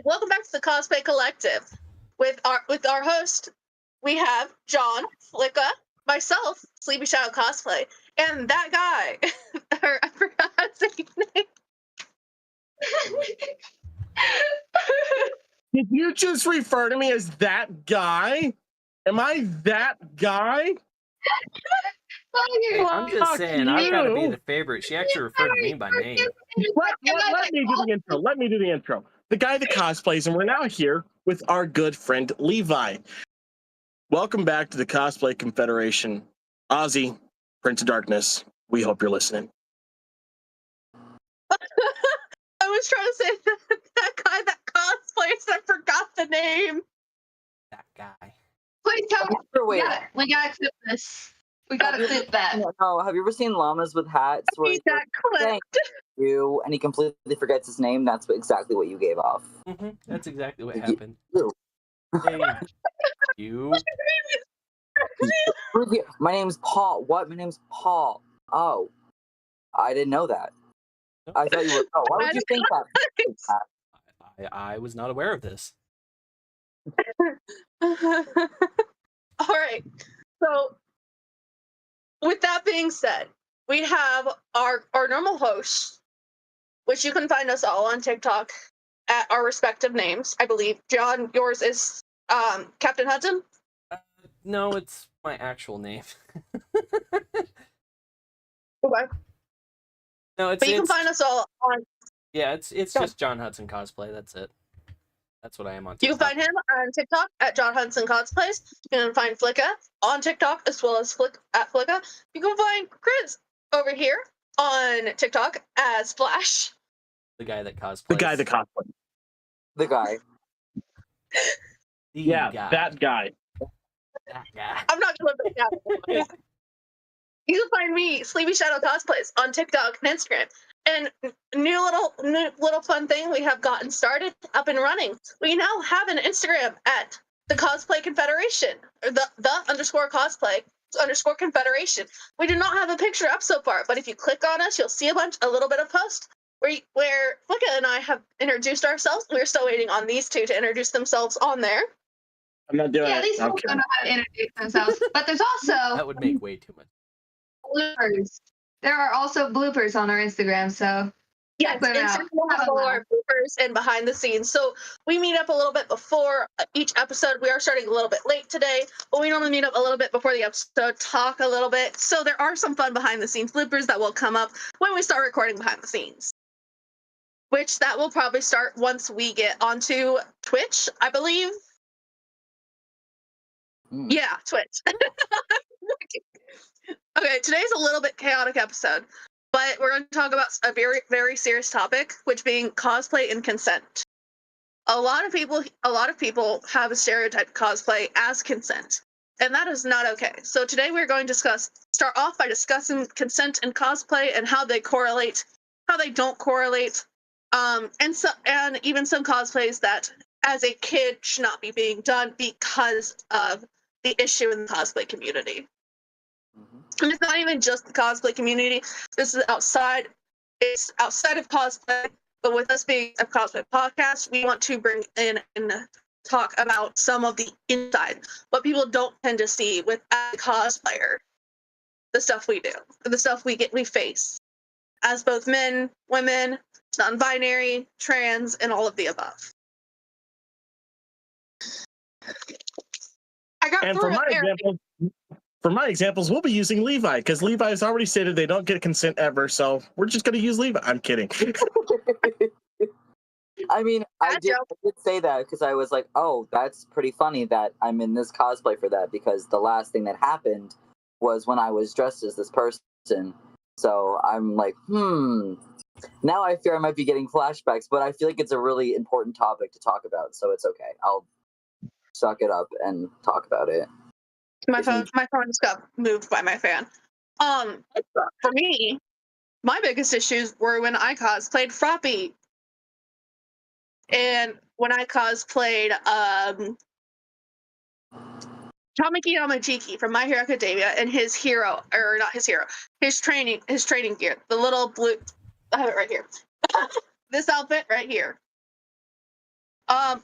right, welcome back to the Cosplay Collective. With our host, we have John, Flicka, myself, Sleepy Shadow Cosplay, and that guy. Or I forgot how to say his name. Did you just refer to me as that guy? Am I that guy? Hey, I'm just saying, I've got to be the favorite. She actually referred to me by name. Let me do the intro. Let me do the intro. The guy that cosplays, and we're now here with our good friend Levi. Welcome back to the Cosplay Confederation. Ozzy, Prince of Darkness, we hope you're listening. I was trying to say that guy that cosplays, I forgot the name. That guy. Please tell me. Wait. We gotta clip this. We gotta clip that. No, have you ever seen llamas with hats? I need that clip. Thank you, and he completely forgets his name. That's exactly what you gave off. Mm-hmm. That's exactly what happened. You. Thank you. My name's Paul. What? My name's Paul. Oh, I didn't know that. I thought you were. Oh, why would you think that? I was not aware of this. All right. So, with that being said, we have our normal hosts, which you can find us all on TikTok at our respective names. I believe, John, yours is Captain Hudson? No, it's my actual name. Okay. No, But you can find us all on... Yeah, it's just John Hudson Cosplay, that's it. That's what I am on TikTok. You can find him on TikTok at John Hudson Cosplays. You can find Flicka on TikTok as well as at Flicka. You can find Chris over here on TikTok as Flash. The guy that cosplays. The guy that cosplays. The guy. That guy. That guy. I'm not gonna let that down. You can find me, Sleepy Shadow Cosplays, on TikTok and Instagram. And new little fun thing we have gotten started, up and running. We now have an Instagram at the Cosplay Confederation, or the _cosplay _ Confederation. We do not have a picture up so far, but if you click on us, you'll see a little bit of post where Flicka and I have introduced ourselves. We're still waiting on these two to introduce themselves on there. I'm not doing it. Yeah, these people don't know how to introduce themselves. But there's also that would make way too much. bloopers. There are also bloopers on our Instagram, so yes, Instagram has all our bloopers and behind the scenes. So we meet up a little bit before each episode. We are starting a little bit late today, but we normally meet up a little bit before the episode, talk a little bit. So there are some fun behind the scenes bloopers that will come up when we start recording behind the scenes. Which that will probably start once we get onto Twitch, I believe. Yeah, Twitch. Okay, today's a little bit chaotic episode, but we're going to talk about a very, very serious topic, which being cosplay and consent. A lot of people have a stereotype cosplay as consent, and that is not okay. So today we're going to start off by discussing consent and cosplay and how they correlate, how they don't correlate, and even some cosplays that as a kid should not be being done because of the issue in the cosplay community. And it's not even just the cosplay community. This is outside. It's outside of cosplay. But with us being a cosplay podcast, we want to bring in and talk about some of the inside, what people don't tend to see with as a cosplayer. The stuff we do, the stuff we face, as both men, women, non-binary, trans, and all of the above. For my examples, we'll be using Levi, because Levi has already stated they don't get consent ever, so we're just going to use Levi. I'm kidding. I mean, I did say that because I was like, oh, that's pretty funny that I'm in this cosplay for that, because the last thing that happened was when I was dressed as this person. So I'm like, now I fear I might be getting flashbacks, but I feel like it's a really important topic to talk about, so it's okay. I'll suck it up and talk about it. My phone just got moved by my fan. For me, my biggest issues were when I cosplayed Froppy. And when I cosplayed Tamaki Yamajiki from My Hero Academia and his hero, or not his hero, his training gear, the little blue, I have it right here. This outfit right here.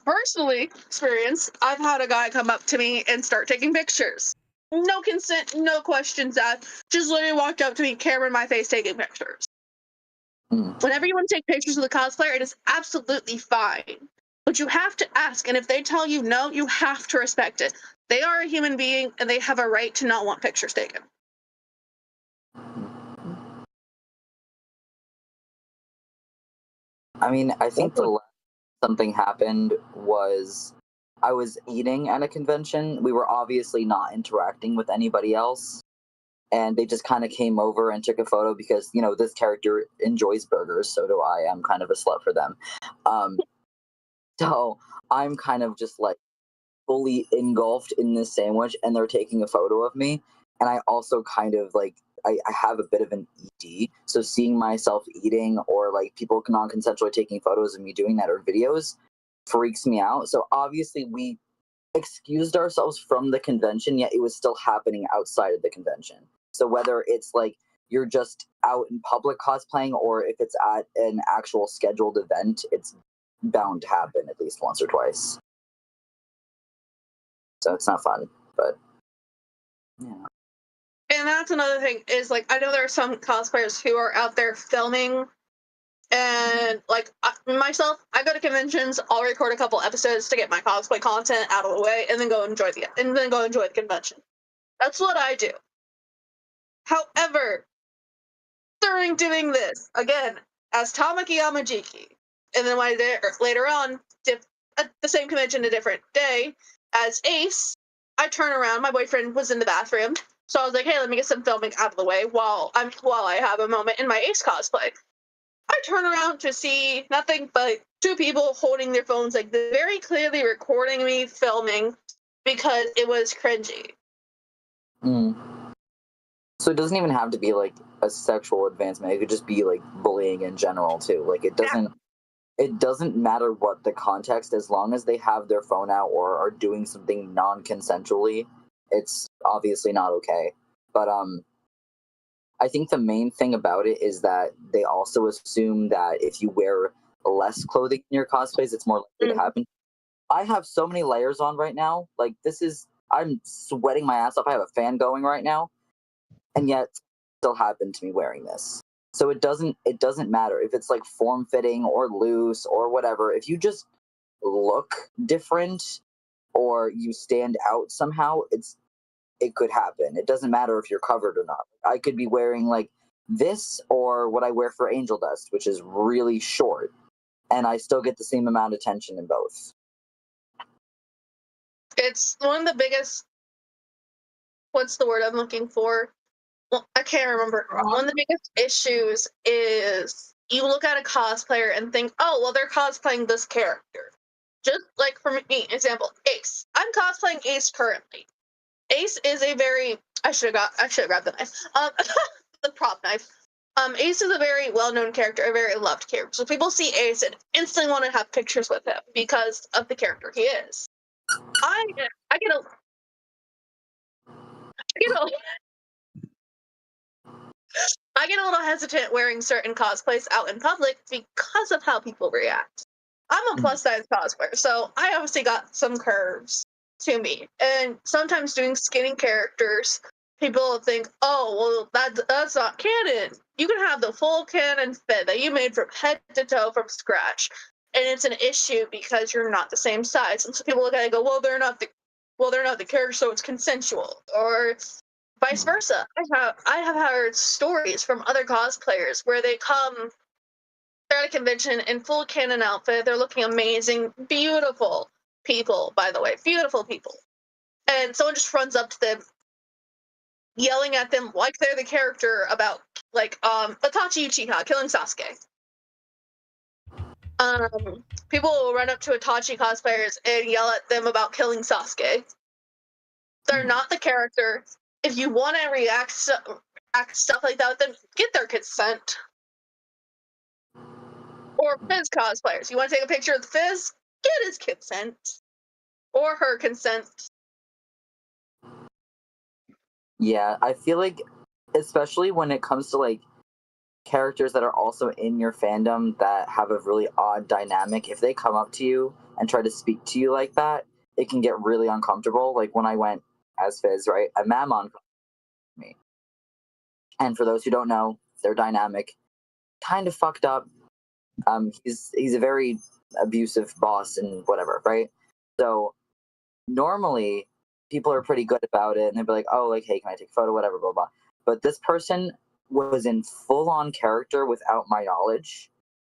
Personally experience, I've had a guy come up to me and start taking pictures. No consent, no questions asked. Just literally walked up to me, camera in my face, taking pictures. Whenever you want to take pictures with a cosplayer, it is absolutely fine. But you have to ask, and if they tell you no, you have to respect it. They are a human being, and they have a right to not want pictures taken. I mean, I think the last something happened was I was eating at a convention. We were obviously not interacting with anybody else. And they just kind of came over and took a photo because, you know, this character enjoys burgers. So do I. I'm kind of a slut for them. So I'm kind of just like fully engulfed in this sandwich and they're taking a photo of me. And I also kind of like, I have a bit of an ED. So seeing myself eating or like people non-consensually taking photos of me doing that or videos freaks me out. So obviously we excused ourselves from the convention, yet it was still happening outside of the convention. So whether it's like you're just out in public cosplaying or if it's at an actual scheduled event, it's bound to happen at least once or twice. So it's not fun, but yeah. And that's another thing is like I know there are some cosplayers who are out there filming, and like myself, I go to conventions. I'll record a couple episodes to get my cosplay content out of the way, and then go enjoy the convention. That's what I do. However, during doing this again as Tamaki Yamajiki, and then when I did later on at the same convention a different day as Ace, I turn around. My boyfriend was in the bathroom. So I was like, hey, let me get some filming out of the way while I have a moment in my Ace cosplay. I turn around to see nothing but two people holding their phones, like very clearly recording me filming because it was cringy. So it doesn't even have to be like a sexual advancement. It could just be like bullying in general too. Like it doesn't matter what the context, as long as they have their phone out or are doing something non-consensually, it's obviously not okay. But I think the main thing about it is that they also assume that if you wear less clothing in your cosplays, it's more likely to happen. I have so many layers on right now. Like I'm sweating my ass off. I have a fan going right now, and yet it still happened to me wearing this. So it doesn't matter if it's like form fitting or loose or whatever. If you just look different or you stand out somehow, it could happen. It doesn't matter if you're covered or not. I could be wearing like this or what I wear for Angel Dust, which is really short, and I still get the same amount of attention in both. It's one of the biggest, what's the word I'm looking for? Well, I can't remember. One of the biggest issues is you look at a cosplayer and think, oh, well, they're cosplaying this character. Just like for me, example, Ace. I'm cosplaying Ace currently. Ace is a very I should have grabbed the knife. The prop knife. Ace is a very well-known character, a very loved character. So people see Ace and instantly want to have pictures with him because of the character he is. I get a I get a little hesitant wearing certain cosplays out in public because of how people react. I'm a plus size cosplayer, so I obviously got some curves to me. And sometimes doing skinny characters, people think, oh, well, that's not canon. You can have the full canon fit that you made from head to toe from scratch. And it's an issue because you're not the same size. And so people look at it and go, well, they're not the character, so it's consensual. Or vice versa. I have heard stories from other cosplayers where they're at a convention in full canon outfit. They're looking amazing, beautiful people, by the way, beautiful people. And someone just runs up to them, yelling at them like they're the character about Itachi Uchiha killing Sasuke. People will run up to Itachi cosplayers and yell at them about killing Sasuke. They're not the character. If you want to react stuff like that with them, get their consent. Or Fizz cosplayers. You want to take a picture of Fizz? Get his consent. Or her consent. Yeah, I feel like, especially when it comes to like characters that are also in your fandom that have a really odd dynamic, if they come up to you and try to speak to you like that, it can get really uncomfortable. Like when I went as Fizz, right? A Mammon me. And for those who don't know, their dynamic kind of fucked up. He's a very abusive boss and whatever, right? So normally people are pretty good about it and they'd be like, oh, like, hey, can I take a photo, whatever, blah blah. But this person was in full-on character without my knowledge,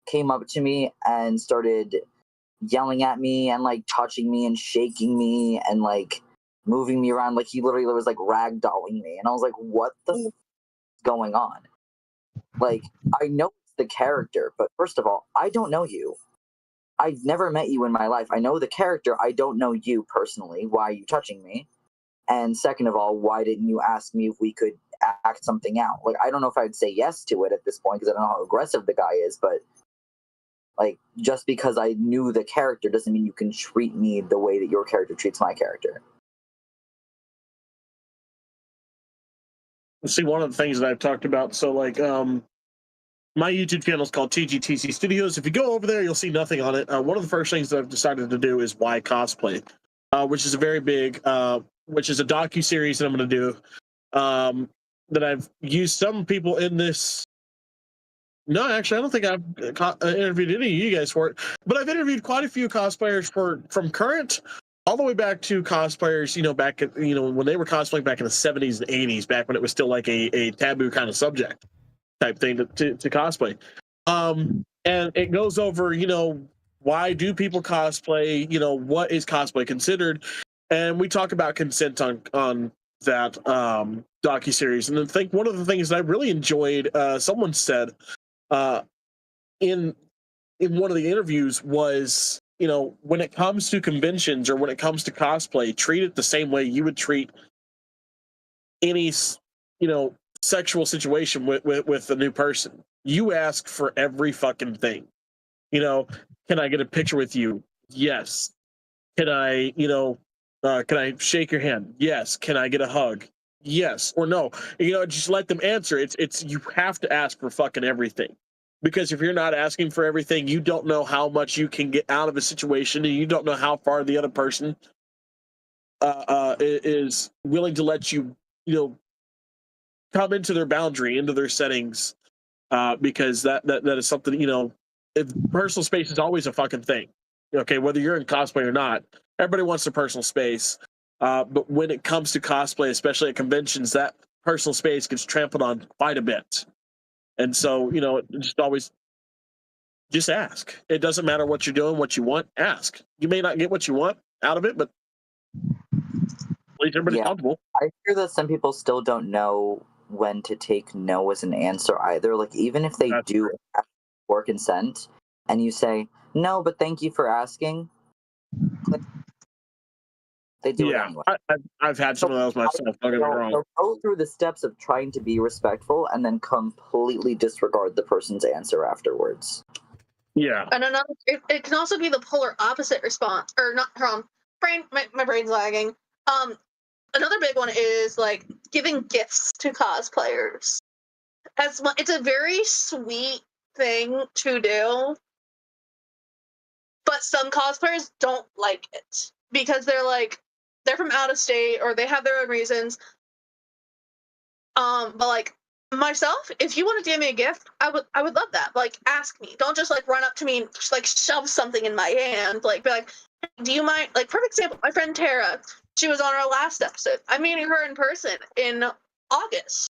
came up to me and started yelling at me and like touching me and shaking me and like moving me around. Like he literally was like ragdolling me, and I was like, what the f- is going on? Like, I know it's the character, but first of all, I don't know you. I've never met you in my life. I know the character. I don't know you personally. Why are you touching me? And second of all, why didn't you ask me if we could act something out? Like, I don't know if I'd say yes to it at this point because I don't know how aggressive the guy is, but like, just because I knew the character doesn't mean you can treat me the way that your character treats my character. See, one of the things that I've talked about, so like, my YouTube channel is called TGTC Studios. If you go over there, you'll see nothing on it. One of the first things that I've decided to do is why cosplay, which is a very big, which is a docu-series that I'm going to do, that I've used some people in this. No, actually, I don't think I've interviewed any of you guys for it, but I've interviewed quite a few cosplayers from current all the way back to cosplayers, back at, when they were cosplaying back in the 70s and 80s, back when it was still like a taboo kind of subject type thing to cosplay. And it goes over, why do people cosplay? What is cosplay considered? And we talk about consent on that docuseries. And I think one of the things that I really enjoyed, someone said in one of the interviews was, when it comes to conventions or when it comes to cosplay, treat it the same way you would treat any, sexual situation with a new person. You ask for every fucking thing. Can I get a picture with you? Yes. Can I, can I shake your hand? Yes. Can I get a hug? Yes or no. Just let them answer. It's you have to ask for fucking everything. Because if you're not asking for everything, you don't know how much you can get out of a situation, and you don't know how far the other person is willing to let you, come into their boundary, into their settings, because that is something, if personal space is always a fucking thing. Okay, whether you're in cosplay or not, everybody wants their personal space. But when it comes to cosplay, especially at conventions, that personal space gets trampled on quite a bit. And so, just ask. It doesn't matter what you're doing, what you want, ask. You may not get what you want out of it, but at least everybody's comfortable. I hear that some people still don't know when to take no as an answer either. Like, even if they do ask for consent and you say, no, but thank you for asking, they do it anyway. I've had some of those myself. Don't get me wrong. They'll go through the steps of trying to be respectful and then completely disregard the person's answer afterwards. Yeah. And another, it can also be the polar opposite response, or not. My brain's lagging. Another big one is like giving gifts to cosplayers. It's a very sweet thing to do, but some cosplayers don't like it because they're from out of state or they have their own reasons. But like myself, if you want to give me a gift, I would love that. Like, ask me. Don't just like run up to me and just like shove something in my hand. Like, be like, do you mind? Like, perfect example, my friend Tara. She was on our last episode. I'm meeting her in person in August.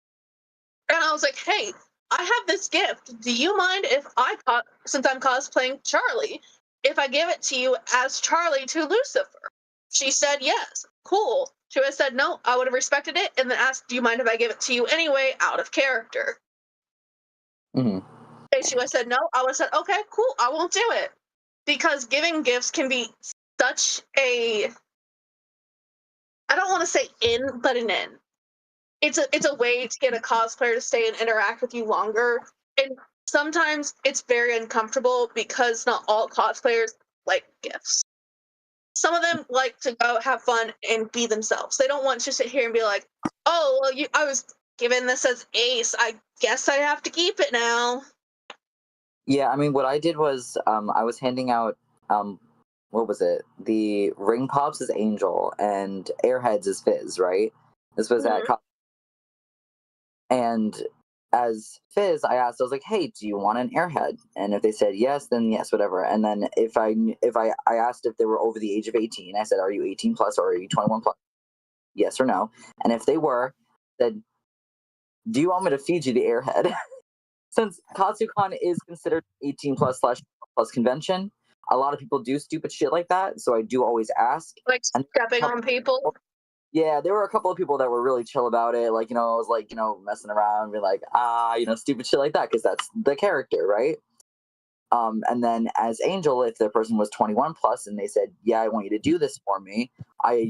And I was like, hey, I have this gift. Do you mind if since I'm cosplaying Charlie, if I give it to you as Charlie to Lucifer? She said yes. Cool. She would have said no, I would have respected it and then asked, do you mind if I give it to you anyway, out of character? Mm-hmm. And she would have said no, I would have said, okay, cool, I won't do it. Because giving gifts can be such a, I don't want to say in, but an in. It's a way to get a cosplayer to stay and interact with you longer. And sometimes it's very uncomfortable because not all cosplayers like gifts. Some of them like to go have fun and be themselves. They don't want to sit here and be like, oh, well, I was given this as Ace, I guess I have to keep it now. Yeah, I mean, what I did was I was handing out what was it? The ring pops as Angel and Airheads as Fizz, right? This was at and as Fizz, I asked, I was like, "Hey, do you want an Airhead?" And if they said yes, then yes, whatever. And then if I asked if they were over the age of 18, I said, "Are you 18 plus or are you 21 plus?" Yes or no. And if they were, then do you want me to feed you the Airhead? Since Katsucon is considered 18 plus plus convention, a lot of people do stupid shit like that. So I do always ask. Like stepping on people. Yeah, there were a couple of people that were really chill about it. Like, I was like, messing around, be like, stupid shit like that, because that's the character, right? And then as Angel, if the person was 21 plus and they said, "Yeah, I want you to do this for me," I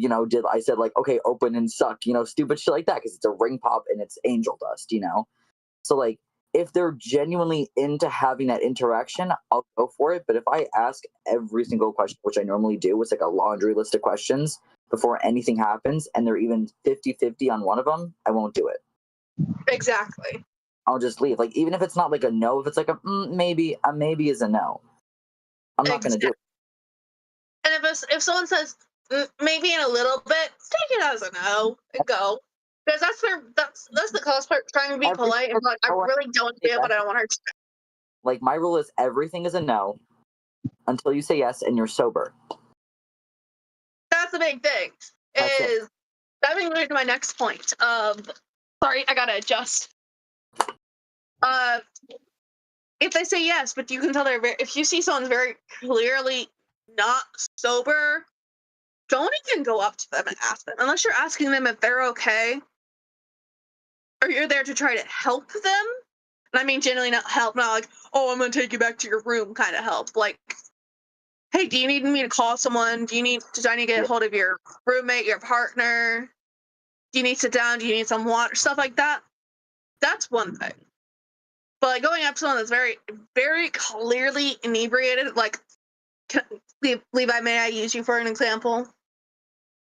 said like, "Okay, open and suck," stupid shit like that, because it's a ring pop and it's angel dust, So like, if they're genuinely into having that interaction, I'll go for it. But if I ask every single question, which I normally do, it's like a laundry list of questions before anything happens, and they're even 50-50 on one of them, I won't do it. Exactly. I'll just leave. Like, even if it's not like a no, if it's like a maybe is a no, I'm not going to do it. And if someone says maybe in a little bit, take it as a no and go, because that's the cosplayer trying to be polite and like, I really don't feel what I want her to. Like, my rule is everything is a no until you say yes and you're sober. That's the big thing. That brings me to my next point. Sorry, I gotta adjust. If they say yes, but you can tell if you see someone's very clearly not sober, don't even go up to them and ask them, unless you're asking them if they're okay, or you're there to try to help them. And I mean genuinely not help, not like, "Oh, I'm gonna take you back to your room" kind of help. Like, "Hey, do you need me to call someone? Do I need to get a hold of your roommate, your partner? Do you need to sit down? Do you need some water?" Stuff like that. That's one thing. But like going up to someone that's very, very clearly inebriated, like, Levi, may I use you for an example?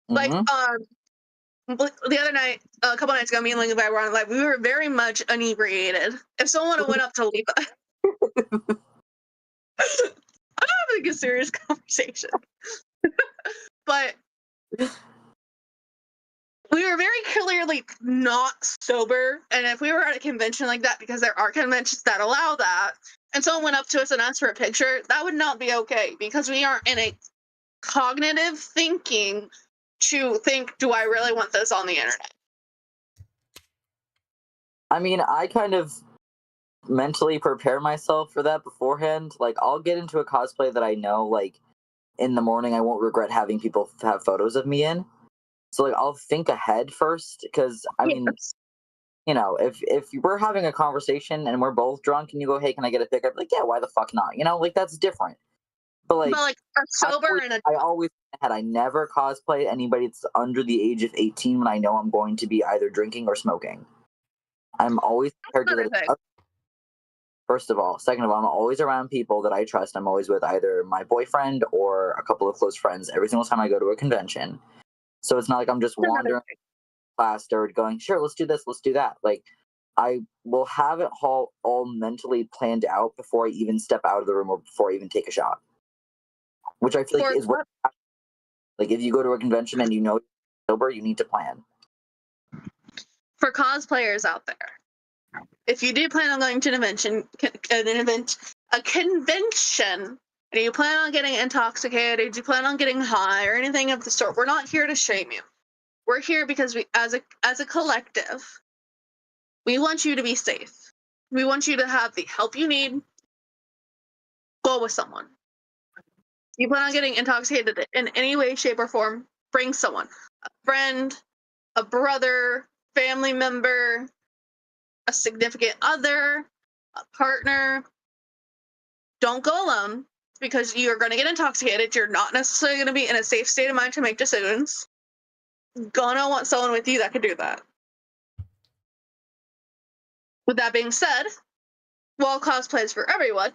Like, the other night, a couple nights ago, me and Levi were on live. We were very much inebriated. If someone went up to Levi, I'm having a serious conversation. But we were very clearly not sober, and if we were at a convention like that, because there are conventions that allow that, and someone went up to us and asked for a picture, that would not be okay, because we aren't in a cognitive thinking to think, do I really want this on the internet? I mean, I kind of mentally prepare myself for that beforehand. Like, I'll get into a cosplay that I know, like, in the morning I won't regret having people have photos of me in. So, like, I'll think ahead first, because, I mean, if we're having a conversation and we're both drunk and you go, "Hey, can I get a pic?" I'm like, "Yeah, why the fuck not?" Like, that's different. But like sober I always had, I never cosplay anybody that's under the age of 18 when I know I'm going to be either drinking or smoking. I'm always prepared to that. First of all. Second of all, I'm always around people that I trust. I'm always with either my boyfriend or a couple of close friends every single time I go to a convention. So it's not like I'm just wandering class or going, "Sure, let's do this, let's do that." Like, I will have it all mentally planned out before I even step out of the room or before I even take a shot. Which I feel like is what, like, if you go to a convention and you're sober, you need to plan. For cosplayers out there, if you do plan on going to a convention, and you plan on getting intoxicated, you plan on getting high or anything of the sort, we're not here to shame you. We're here because we, as a collective, we want you to be safe. We want you to have the help you need. Go with someone. You plan on getting intoxicated in any way, shape, or form, bring someone. A friend, a brother, family member, a significant other, a partner. Don't go alone, because you're going to get intoxicated. You're not necessarily going to be in a safe state of mind to make decisions. Gonna want someone with you that can do that. With that being said, while cosplay is for everyone,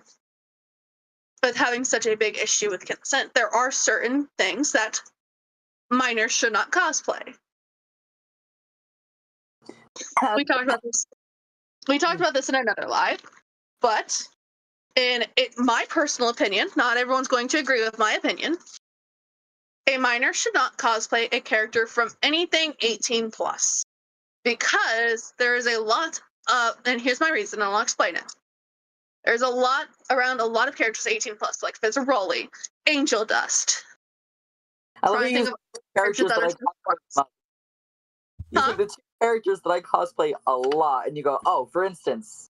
with having such a big issue with consent, there are certain things that minors should not cosplay. we talked about this. We talked about this in another live, but in my personal opinion, not everyone's going to agree with my opinion. A minor should not cosplay a character from anything 18 plus, because there is a lot of, and here's my reason, and I'll explain it. There's a lot around a lot of characters 18 plus, like Fizzaroli, Angel Dust. I love Trying to you think use of characters that I cosplay. These are the two characters that I cosplay a lot, and you go, oh, for instance,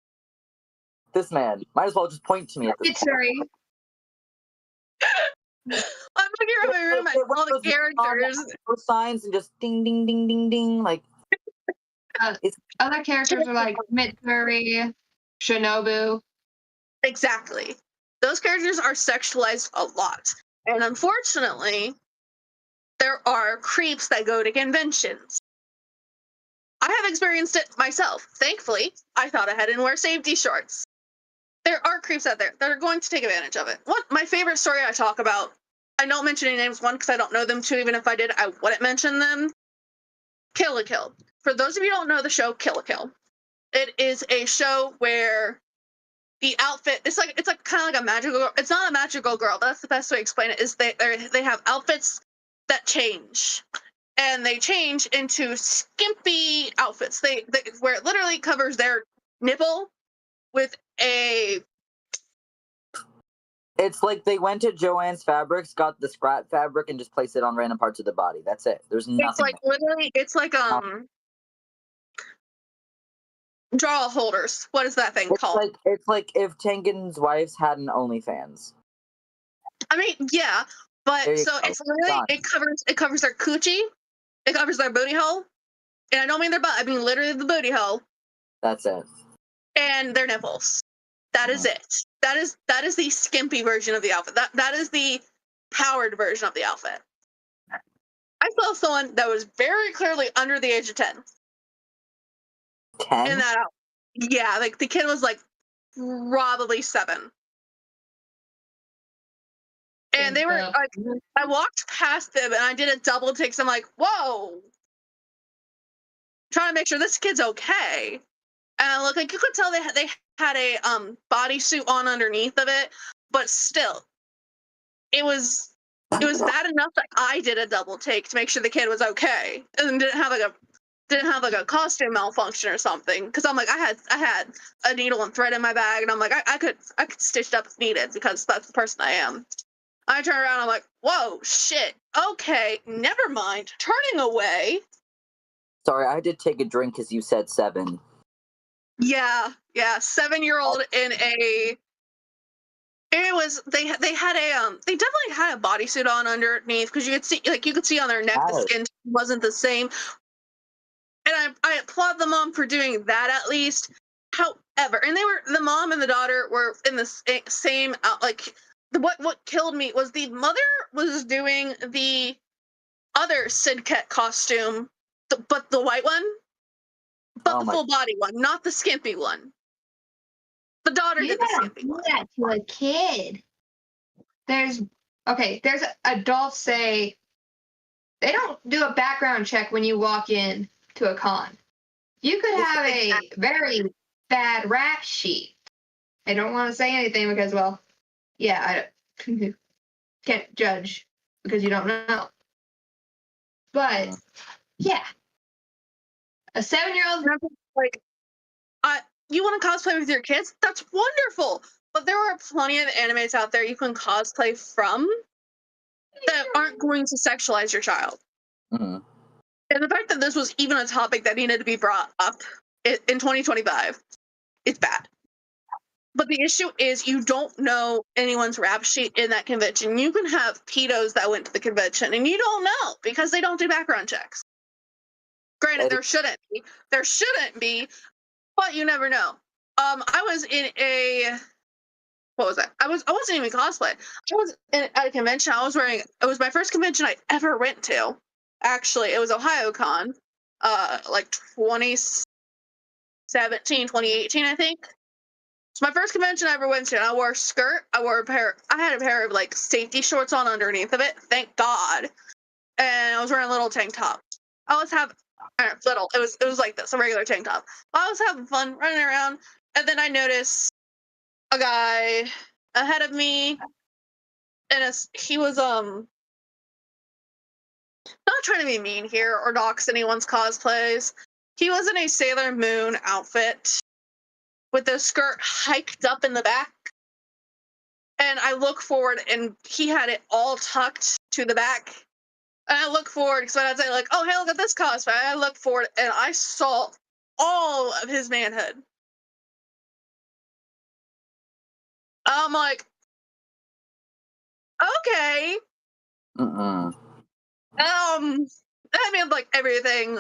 this man. Might as well just point to me at this It's point. sorry. I'm looking around my room at all the characters. Those signs and just ding, ding, ding, ding, ding. Like, Other characters are like Mitsuri, Shinobu. Exactly. Those characters are sexualized a lot. And unfortunately, there are creeps that go to conventions. I have experienced it myself. Thankfully, I thought ahead and wear safety shorts. There are creeps out there that are going to take advantage of it. My favorite story I talk about, I don't mention any names, one, because I don't know them, two, even if I did, I wouldn't mention them. Kill la Kill. For those of you who don't know the show Kill la Kill, it is a show where the outfit, it's like kind of like a magical girl. It's not a magical girl, but that's the best way to explain it, is they have outfits that change. And they change into skimpy outfits. They where it literally covers their nipple with a. it's like they went to Joann's Fabrics, got the scrap fabric, and just placed it on random parts of the body. That's it. There's nothing. It's like literally. It's like draw holders. What is that thing called? It's like if Tengen's wives had an OnlyFans. I mean, yeah, but so go. it's literally it covers their coochie, it covers their booty hole, and I don't mean their butt. I mean literally the booty hole. That's it. And their nipples. That is it. That is the skimpy version of the outfit. That is the powered version of the outfit. I saw someone that was very clearly under the age of 10. 10? In that outfit. Yeah, like the kid was like probably 7. And they were like, I walked past them and I did a double take. So I'm like, whoa. Trying to make sure this kid's okay. And I look like, you could tell they had a bodysuit on underneath of it, but still, it was bad enough that I did a double take to make sure the kid was okay and didn't have like a costume malfunction or something. Because I'm like, I had a needle and thread in my bag, and I'm like, I could stitch it up if needed because that's the person I am. I turn around, I'm like, whoa, shit, okay, never mind, turning away. Sorry, I did take a drink because you said 7. Yeah, 7-year-old in a. It was they definitely had a bodysuit on underneath because you could see on their neck the skin wasn't the same. And I applaud the mom for doing that at least. However, and the mom and the daughter were in the same what killed me was the mother was doing the other Sidket costume, but the white one. But the full body one, not the skimpy one. The daughter did the skimpy one. You do that to a kid. There's adults say they don't do a background check when you walk in to a con. You could have a very bad rap sheet. I don't want to say anything because, well, yeah, I can't judge because you don't know. But yeah. A 7-year-old, like, you want to cosplay with your kids? That's wonderful. But there are plenty of animes out there you can cosplay from that aren't going to sexualize your child. Mm-hmm. And the fact that this was even a topic that needed to be brought up in 2025, it's bad. But the issue is you don't know anyone's rap sheet in that convention. You can have pedos that went to the convention, and you don't know because they don't do background checks. Granted, there shouldn't be, but you never know. I was in a, what was that? I wasn't even cosplay. I was at a convention. It was my first convention I ever went to. Actually, it was OhioCon, like 2017, 2018, I think. It's my first convention I ever went to, and I wore a skirt. I had a pair of like safety shorts on underneath of it, thank God. And I was wearing a little tank top. I always have little. It was like this, a regular tank top. I was having fun running around, and then I noticed a guy ahead of me, and he was not trying to be mean here or dox anyone's cosplays. He was in a Sailor Moon outfit with the skirt hiked up in the back. And I look forward, and he had it all tucked to the back. And I look forward, because when I say, like, oh, hey, look at this cosplay, I look forward, and I saw all of his manhood. I'm like, okay. I mean, like, everything,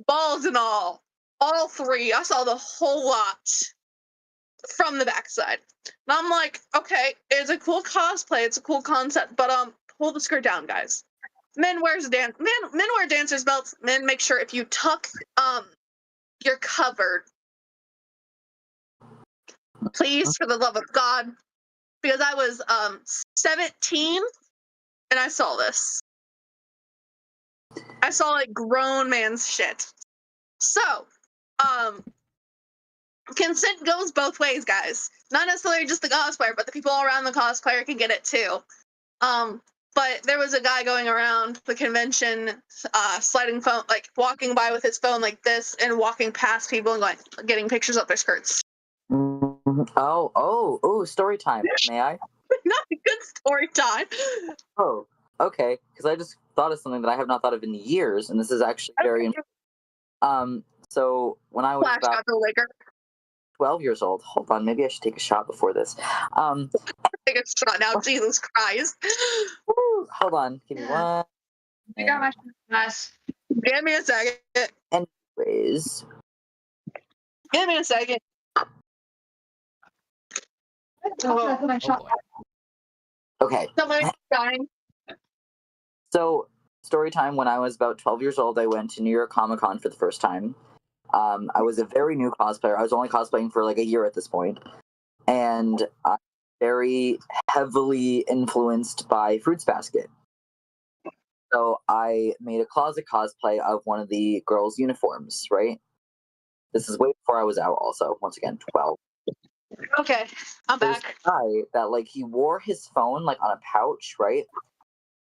balls and all three. I saw the whole lot from the backside. And I'm like, okay, it's a cool cosplay, it's a cool concept, but pull the skirt down, guys. Men wear dancer's belts. Men, make sure if you tuck, you're covered. Please, for the love of God, because I was 17 and I saw this. I saw like grown man's shit. So, consent goes both ways, guys. Not necessarily just the cosplayer, but the people around the cosplayer can get it too. But there was a guy going around the convention, sliding phone, like walking by with his phone like this, and walking past people and like getting pictures of their skirts. Oh! Story time. May I? Not a good story time. Oh, okay. Because I just thought of something that I have not thought of in years, and this is actually very. So when I was Flash about got the liquor. 12 years old. Hold on, maybe I should take a shot before this. Take a shot now, Jesus Christ. Hold on, give me one. I got my glass. Give me a second. Anyways. Give me a second. Oh, my shot. boy. Okay. Somebody's dying. So, story time. When I was about 12 years old, I went to New York Comic Con for the first time. I was a very new cosplayer. I was only cosplaying for like a year at this point. And I'm very heavily influenced by Fruits Basket. So I made a closet cosplay of one of the girls' uniforms, right? This is way before I was out also. Once again, 12. Okay, I'm There's back. a guy that like he wore his phone like on a pouch, right?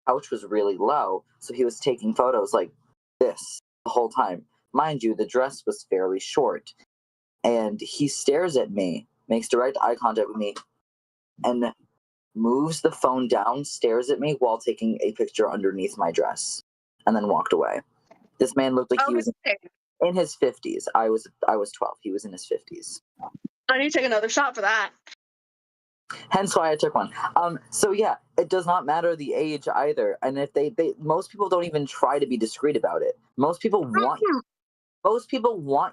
Pouch was really low, so he was taking photos like this the whole time. Mind you, the dress was fairly short. And he stares at me, makes direct eye contact with me, and moves the phone down, stares at me while taking a picture underneath my dress, and then walked away. This man looked like he was in his 50s. I was 12. He was in his 50s. I need to take another shot for that. Hence why I took one. So yeah, it does not matter the age either. And if they most people don't even try to be discreet about it. Most people want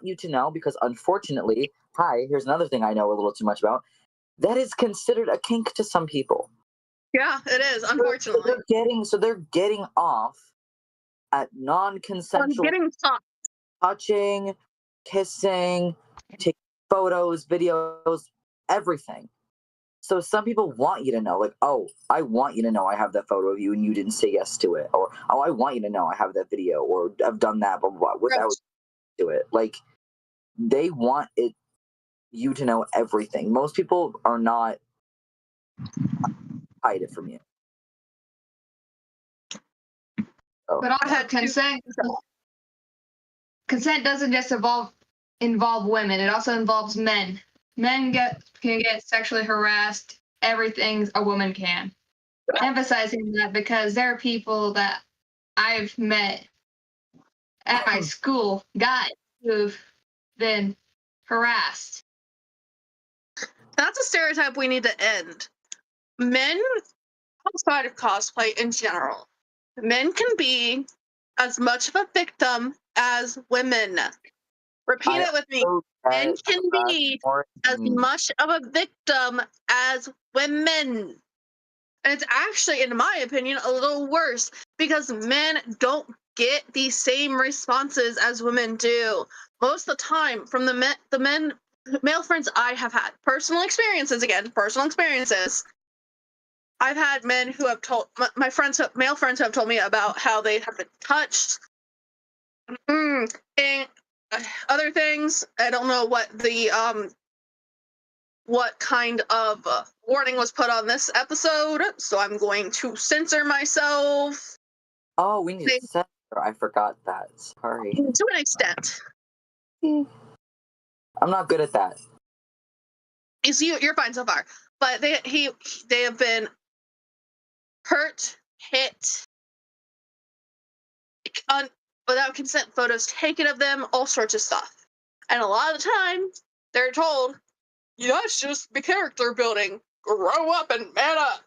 you to know, because unfortunately, here's another thing I know a little too much about. That is considered a kink to some people. Yeah, it is, unfortunately. They're getting off at non-consensual I'm getting shot. touching, kissing, taking photos, videos, everything. So some people want you to know, like, oh, I want you to know I have that photo of you and you didn't say yes to it. Or, oh, I want you to know I have that video, or I've done that, blah, blah, blah, without do it. Like, they want you to know everything. Most people are not hide it from you. So, But also consent doesn't just involve women. It also involves men. Men can get sexually harassed. Everything a woman can. Emphasizing that because there are people that I've met at my school, guys who've been harassed. That's a stereotype we need to end. Men, outside of cosplay in general, men can be as much of a victim as women. Repeat it with me. Men can be as much of a victim as women. And it's actually, in my opinion, a little worse, because men don't get the same responses as women do. Most of the time, from the male friends I have had, personal experiences, I've had men who have told, male friends who have told me about how they have been touched, And other things, I don't know what kind of warning was put on this episode, so I'm going to censor myself. Oh, we need to censor. I forgot that. Sorry. To an extent. I'm not good at that. You're fine so far, but they have been hurt, hit, without consent, photos taken of them, all sorts of stuff, and a lot of the time they're told, "Yeah, that's just the character building. Grow up and man up."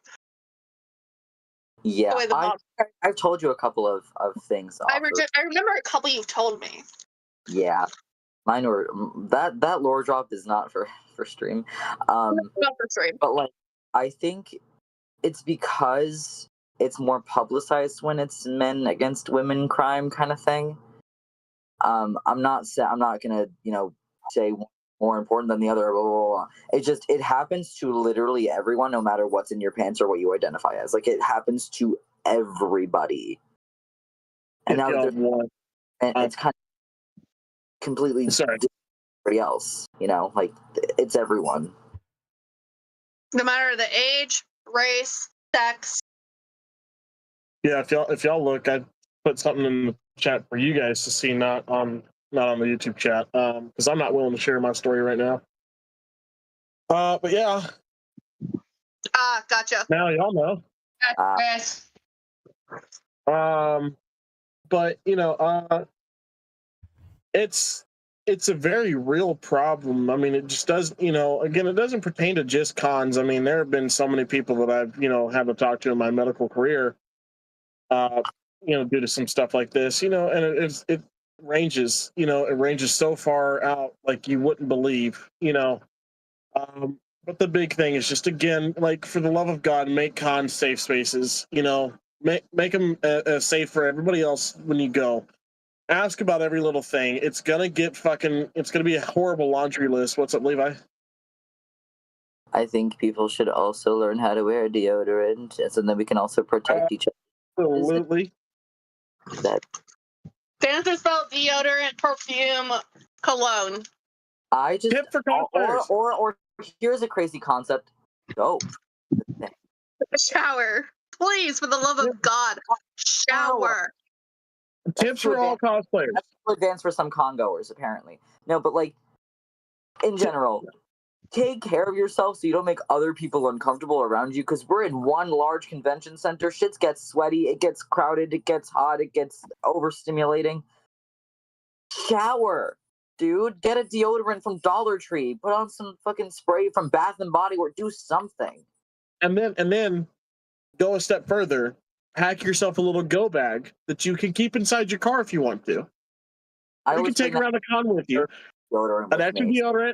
Yeah, I've told you a couple of things. I remember a couple you've told me. Yeah, mine were that lore drop is not for stream. Not for stream. But like, I think it's because it's more publicized when it's men against women crime kind of thing. I'm not gonna say more important than the other. Blah, blah, blah. It happens to literally everyone, no matter what's in your pants or what you identify as. Like, it happens to everybody. And now it's kind of completely different everybody else. Like, it's everyone. No matter the age, race, sex. Yeah, if y'all look, I put something in the chat for you guys to see, not on the YouTube chat, because I'm not willing to share my story right now. But yeah. Gotcha. Now y'all know. Yes. But it's a very real problem. I mean, it just does, again, it doesn't pertain to just cons. I mean, there have been so many people that I've, had to talk to in my medical career, due to some stuff like this, and it ranges, it ranges so far out, like you wouldn't believe, but the big thing is just, again, like, for the love of God, make cons safe spaces, make them safe for everybody else when you go. Ask about every little thing. It's gonna be a horrible laundry list. What's up, Levi? I think people should also learn how to wear deodorant, so then we can also protect each other. Absolutely. Dancer spelled deodorant, perfume, cologne. I just tip for cosplayers. Or here's a crazy concept. Go. Shower. Please, for the love of God, shower. Tips for all cosplayers. That's too advanced for some con goers, apparently. No, but like, in general, take care of yourself so you don't make other people uncomfortable around you, because we're in one large convention center. Shit gets sweaty, it gets crowded, it gets hot, it gets overstimulating. Shower, dude. Get a deodorant from Dollar Tree. Put on some fucking spray from Bath and Body Works. Do something. And then go a step further. Pack yourself a little go bag that you can keep inside your car if you want to. You can take around the con with you. An extra deodorant,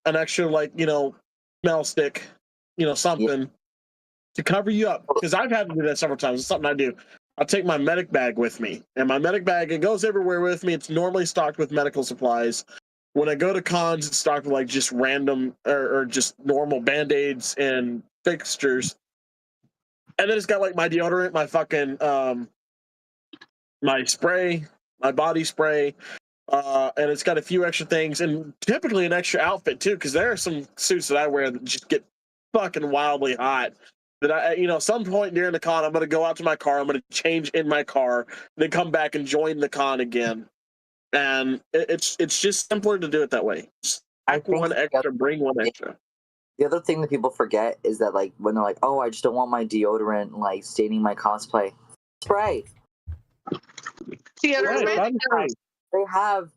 an extra, like, smell stick, something to cover you up. Because I've had to do that several times. It's something I do. I'll take my medic bag with me. And my medic bag, it goes everywhere with me. It's normally stocked with medical supplies. When I go to cons, it's stocked with, like, just random or just normal Band-Aids and fixtures. And then it's got, like, my deodorant, my fucking my spray, my body spray, and it's got a few extra things, and typically an extra outfit too, because there are some suits that I wear that just get fucking wildly hot. That I, some point during the con, I'm gonna go out to my car, I'm gonna change in my car, then come back and join the con again. And it's just simpler to do it that way. Just one extra, bring one extra. The other thing that people forget is that, like, when they're like, "Oh, I just don't want my deodorant like staining my cosplay," spray. Deodorant. They have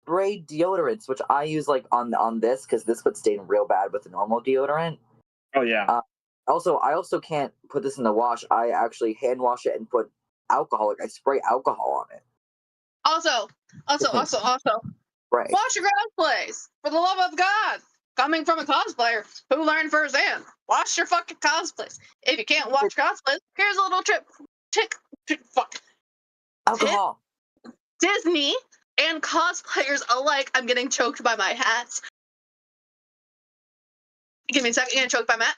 spray deodorants, which I use, like, on this, because this would stain real bad with the normal deodorant. Oh yeah. I also can't put this in the wash. I actually hand wash it and put alcohol. Like, I spray alcohol on it. Also. Right. Wash your cosplays, for the love of God. Coming from a cosplayer who learned firsthand, wash your fucking cosplays. If you can't wash cosplays, here's a little fuck. Alcohol. Disney and cosplayers alike. I'm getting choked by my hats. Give me a second. Getting choked by Matt.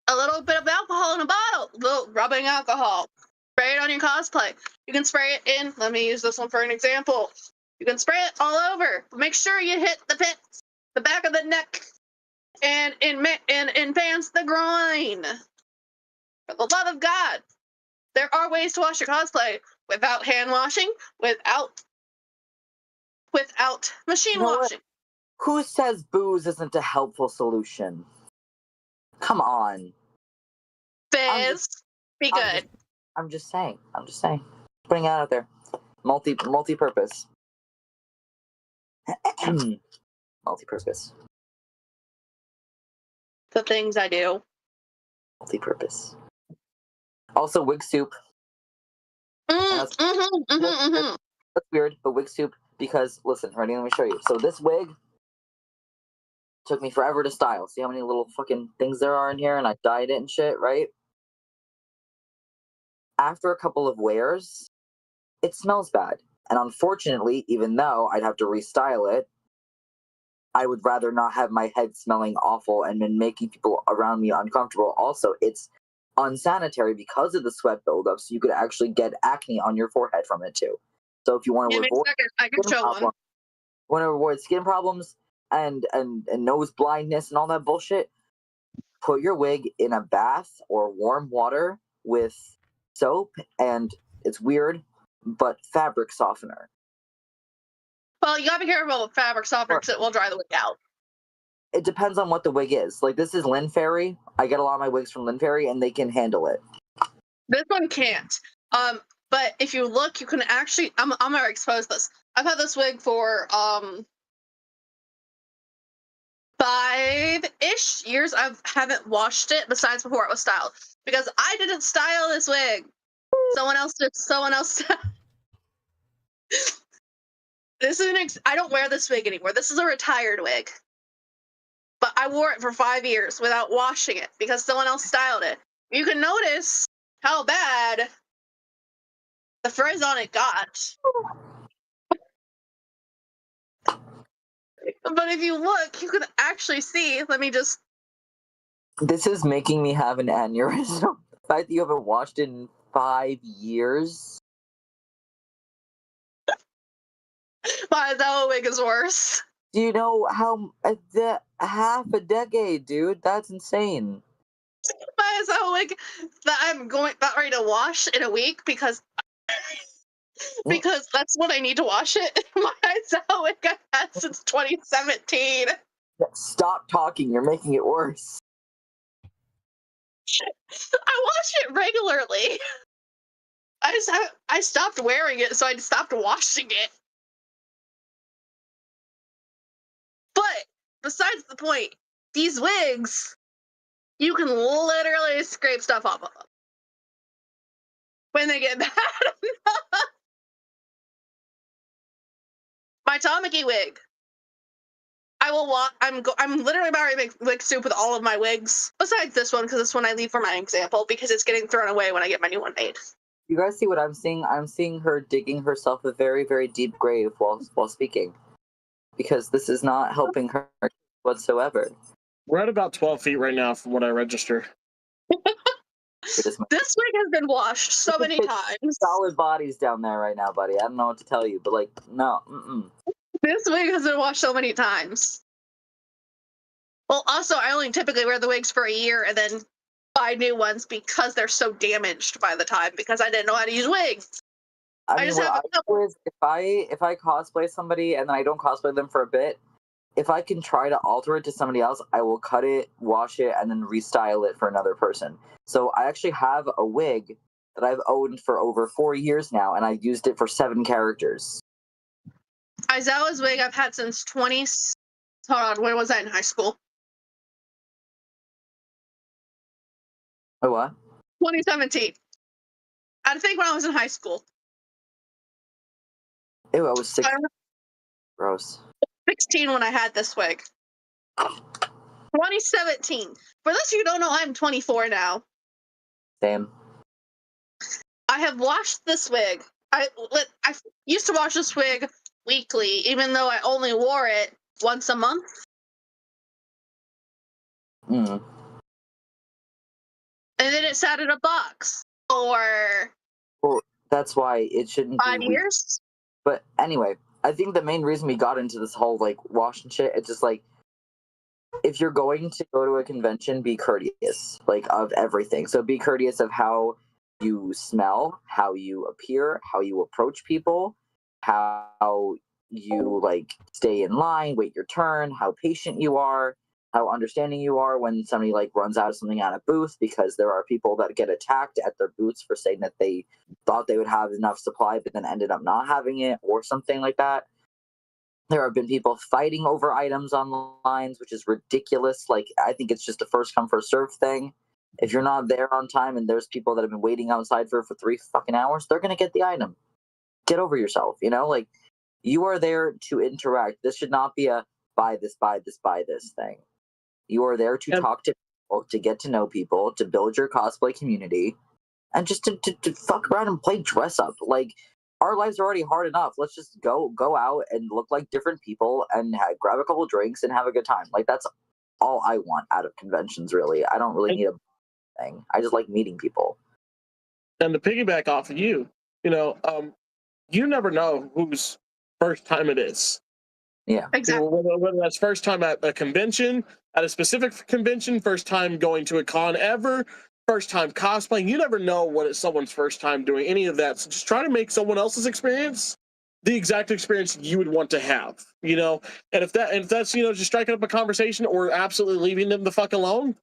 A little bit of alcohol in a bottle. A little rubbing alcohol. Spray it on your cosplay. You can spray it in. Let me use this one for an example. You can spray it all over. But make sure you hit the pits, the back of the neck, and in pants the groin. For the love of God, there are ways to wash your cosplay without hand washing, without machine You know what? washing. Who says booze isn't a helpful solution? Come on. Fizz, be good. I'm just saying. Putting it out there. Multi-purpose. Multi-purpose. The things I do. Multi-purpose. Also, wig soup. That's weird, but wig soup, because, listen, ready, let me show you. So this wig took me forever to style. See how many little fucking things there are in here? And I dyed it and shit, right? After a couple of wears, it smells bad. And unfortunately, even though I'd have to restyle it, I would rather not have my head smelling awful and then making people around me uncomfortable. Also, it's unsanitary because of the sweat buildup, so you could actually get acne on your forehead from it too. So if you want to avoid I can show one. Want to avoid skin problems and nose blindness and all that bullshit, put your wig in a bath or warm water with soap and, it's weird, but fabric softener. Well, you gotta be careful with fabric softener because it will dry the wig out. It depends on what the wig is. Like, this is Lynn Fairy. I get a lot of my wigs from Lynn Fairy, and they can handle it. This one can't. But if you look, you can actually. I'm gonna expose this. I've had this wig for 5-ish years. I haven't washed it besides before it was styled because I didn't style this wig. Someone else did. This is I don't wear this wig anymore. This is a retired wig. But I wore it for 5 years without washing it because someone else styled it. You can notice how bad the frizz on it got. But if you look, you can actually see. Let me just. This is making me have an aneurysm. The fact that you haven't washed it in 5 years. My Zella wig is worse. Do you know how half a decade, dude? That's insane. My Zella wig that I'm about ready to wash in a week because that's what I need to wash it. My Zella wig I've had since 2017. Stop talking. You're making it worse. I wash it regularly. I stopped wearing it, so I stopped washing it. But besides the point, these wigs, you can literally scrape stuff off of them when they get bad. My Tamaki wig. I'm literally about to make wig soup with all of my wigs. Besides this one, because this one I leave for my example because it's getting thrown away when I get my new one made. You guys see what I'm seeing? I'm seeing her digging herself a very, very deep grave while speaking. Because this is not helping her whatsoever. We're at about 12 feet right now from what I register. This wig has been washed so many times. Solid bodies down there right now, buddy. I don't know what to tell you, but like, no. This wig has been washed so many times. Well, also, I only typically wear the wigs for a year and then buy new ones because they're so damaged by the time because I didn't know how to use wigs. I just have a couple. If I cosplay somebody and then I don't cosplay them for a bit, if I can try to alter it to somebody else, I will cut it, wash it, and then restyle it for another person. So I actually have a wig that I've owned for over 4 years now, and I used it for 7 characters. Aizawa's wig I've had since hold on, when was I in high school? Oh, what? 2017. I think when I was in high school. Ew, I was 6. Gross. 16 when I had this wig. 2017. For those of you who don't know, I'm 24 now. Same. I have washed this wig. I used to wash this wig weekly, even though I only wore it once a month. Mm. And then it sat in a box. Or well, that's why it shouldn't be 5 years. But anyway, I think the main reason we got into this whole like wash and shit, it's just like, if you're going to go to a convention, be courteous, like, of everything. So be courteous of how you smell, how you appear, how you approach people, how you like stay in line, wait your turn, how patient you are, how understanding you are when somebody like runs out of something at a booth, because there are people that get attacked at their booths for saying that they thought they would have enough supply but then ended up not having it or something like that. There have been people fighting over items on lines, which is ridiculous. Like, I think it's just a first come first serve thing. If you're not there on time and there's people that have been waiting outside for 3 fucking hours, they're gonna get the item. Get over yourself, you know? Like, you are there to interact. This should not be a buy this, buy this, buy this thing. You are there to talk to people, to get to know people, to build your cosplay community, and just to fuck around and play dress up. Like, our lives are already hard enough. Let's just go out and look like different people and grab a couple drinks and have a good time. Like, that's all I want out of conventions, really. I don't really need a thing. I just like meeting people. And to piggyback off of you, you never know whose first time it is. Yeah. Exactly. Whether that's first time at a convention, at a specific convention, first time going to a con ever, first time cosplaying. You never know what it's someone's first time doing any of that. So just try to make someone else's experience the exact experience you would want to have, And if that's just striking up a conversation or absolutely leaving them the fuck alone,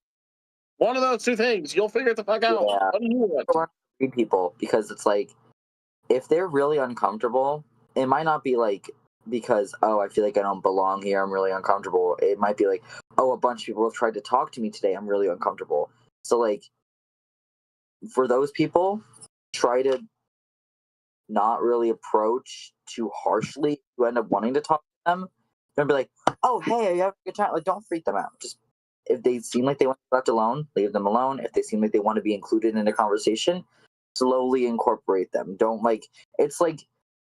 one of those two things, you'll figure it the fuck out. Yeah. What do you want? Read people, because it's like, if they're really uncomfortable, it might not be like because, oh, I feel like I don't belong here, I'm really uncomfortable. It might be like, oh, a bunch of people have tried to talk to me today, I'm really uncomfortable. So like, for those people, try to not really approach too harshly. You end up wanting to talk to them. Don't be like, oh, hey, are you having a good time? Like, don't freak them out. Just, if they seem like they want to be left alone, leave them alone. If they seem like they want to be included in a conversation, slowly incorporate them. Don't like, it's like,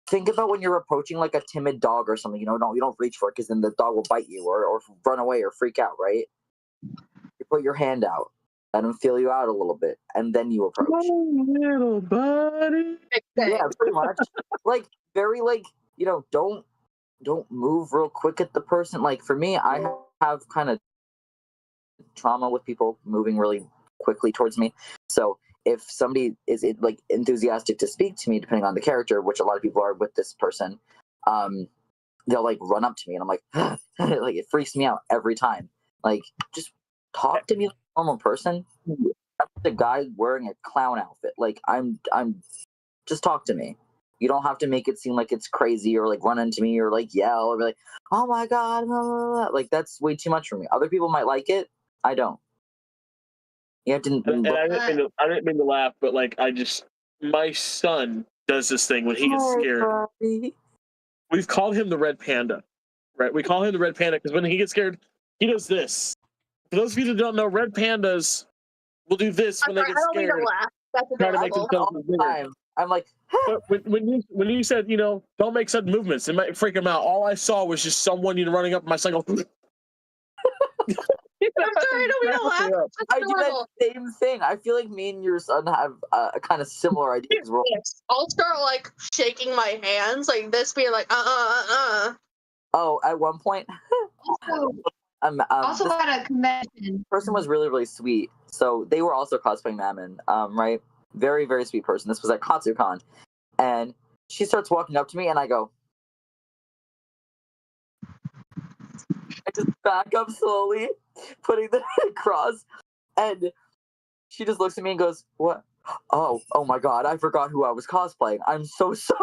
think about when you're approaching like a timid dog or something, you don't reach for it, because then the dog will bite you or run away or freak out, right? You put your hand out, let them feel you out a little bit, and then you approach. Oh, little buddy. Yeah, pretty much. Like, very like, don't move real quick at the person. Like, for me, I have kind of trauma with people moving really quickly towards me. So if somebody is like enthusiastic to speak to me, depending on the character, which a lot of people are with this person, they'll like run up to me and I'm like, like, it freaks me out every time. Like, just talk to me like a normal person. I'm the guy wearing a clown outfit. Like, I'm just talk to me. You don't have to make it seem like it's crazy or like run into me or like yell or be like, oh my god, blah, blah, blah. Like, that's way too much for me. Other people might like it. I don't. You have to. And I didn't mean to laugh, but like, my son does this thing when he gets scared. We've called him the red panda, right? We call him the red panda because when he gets scared, he does this. For those of you that don't know, red pandas will do this when they get scared. I don't mean to laugh. That's Try to make adorable. themselves bigger. I'm like, but when you said, don't make sudden movements, it might freak him out. All I saw was just someone running up my son going. I'm sorry, I don't mean to laugh. I do that same thing. I feel like me and your son have a kind of similar ideas. Yes. I'll start like shaking my hands like this, being like, Oh, at one point, Also at a convention. person was really, really sweet. So they were also cosplaying Mammon, right? Very, very sweet person. This was at KatsuCon. And she starts walking up to me and I go, I just back up slowly, putting the across, and she just looks at me and goes, what? Oh my god, I forgot who I was cosplaying. I'm so sorry.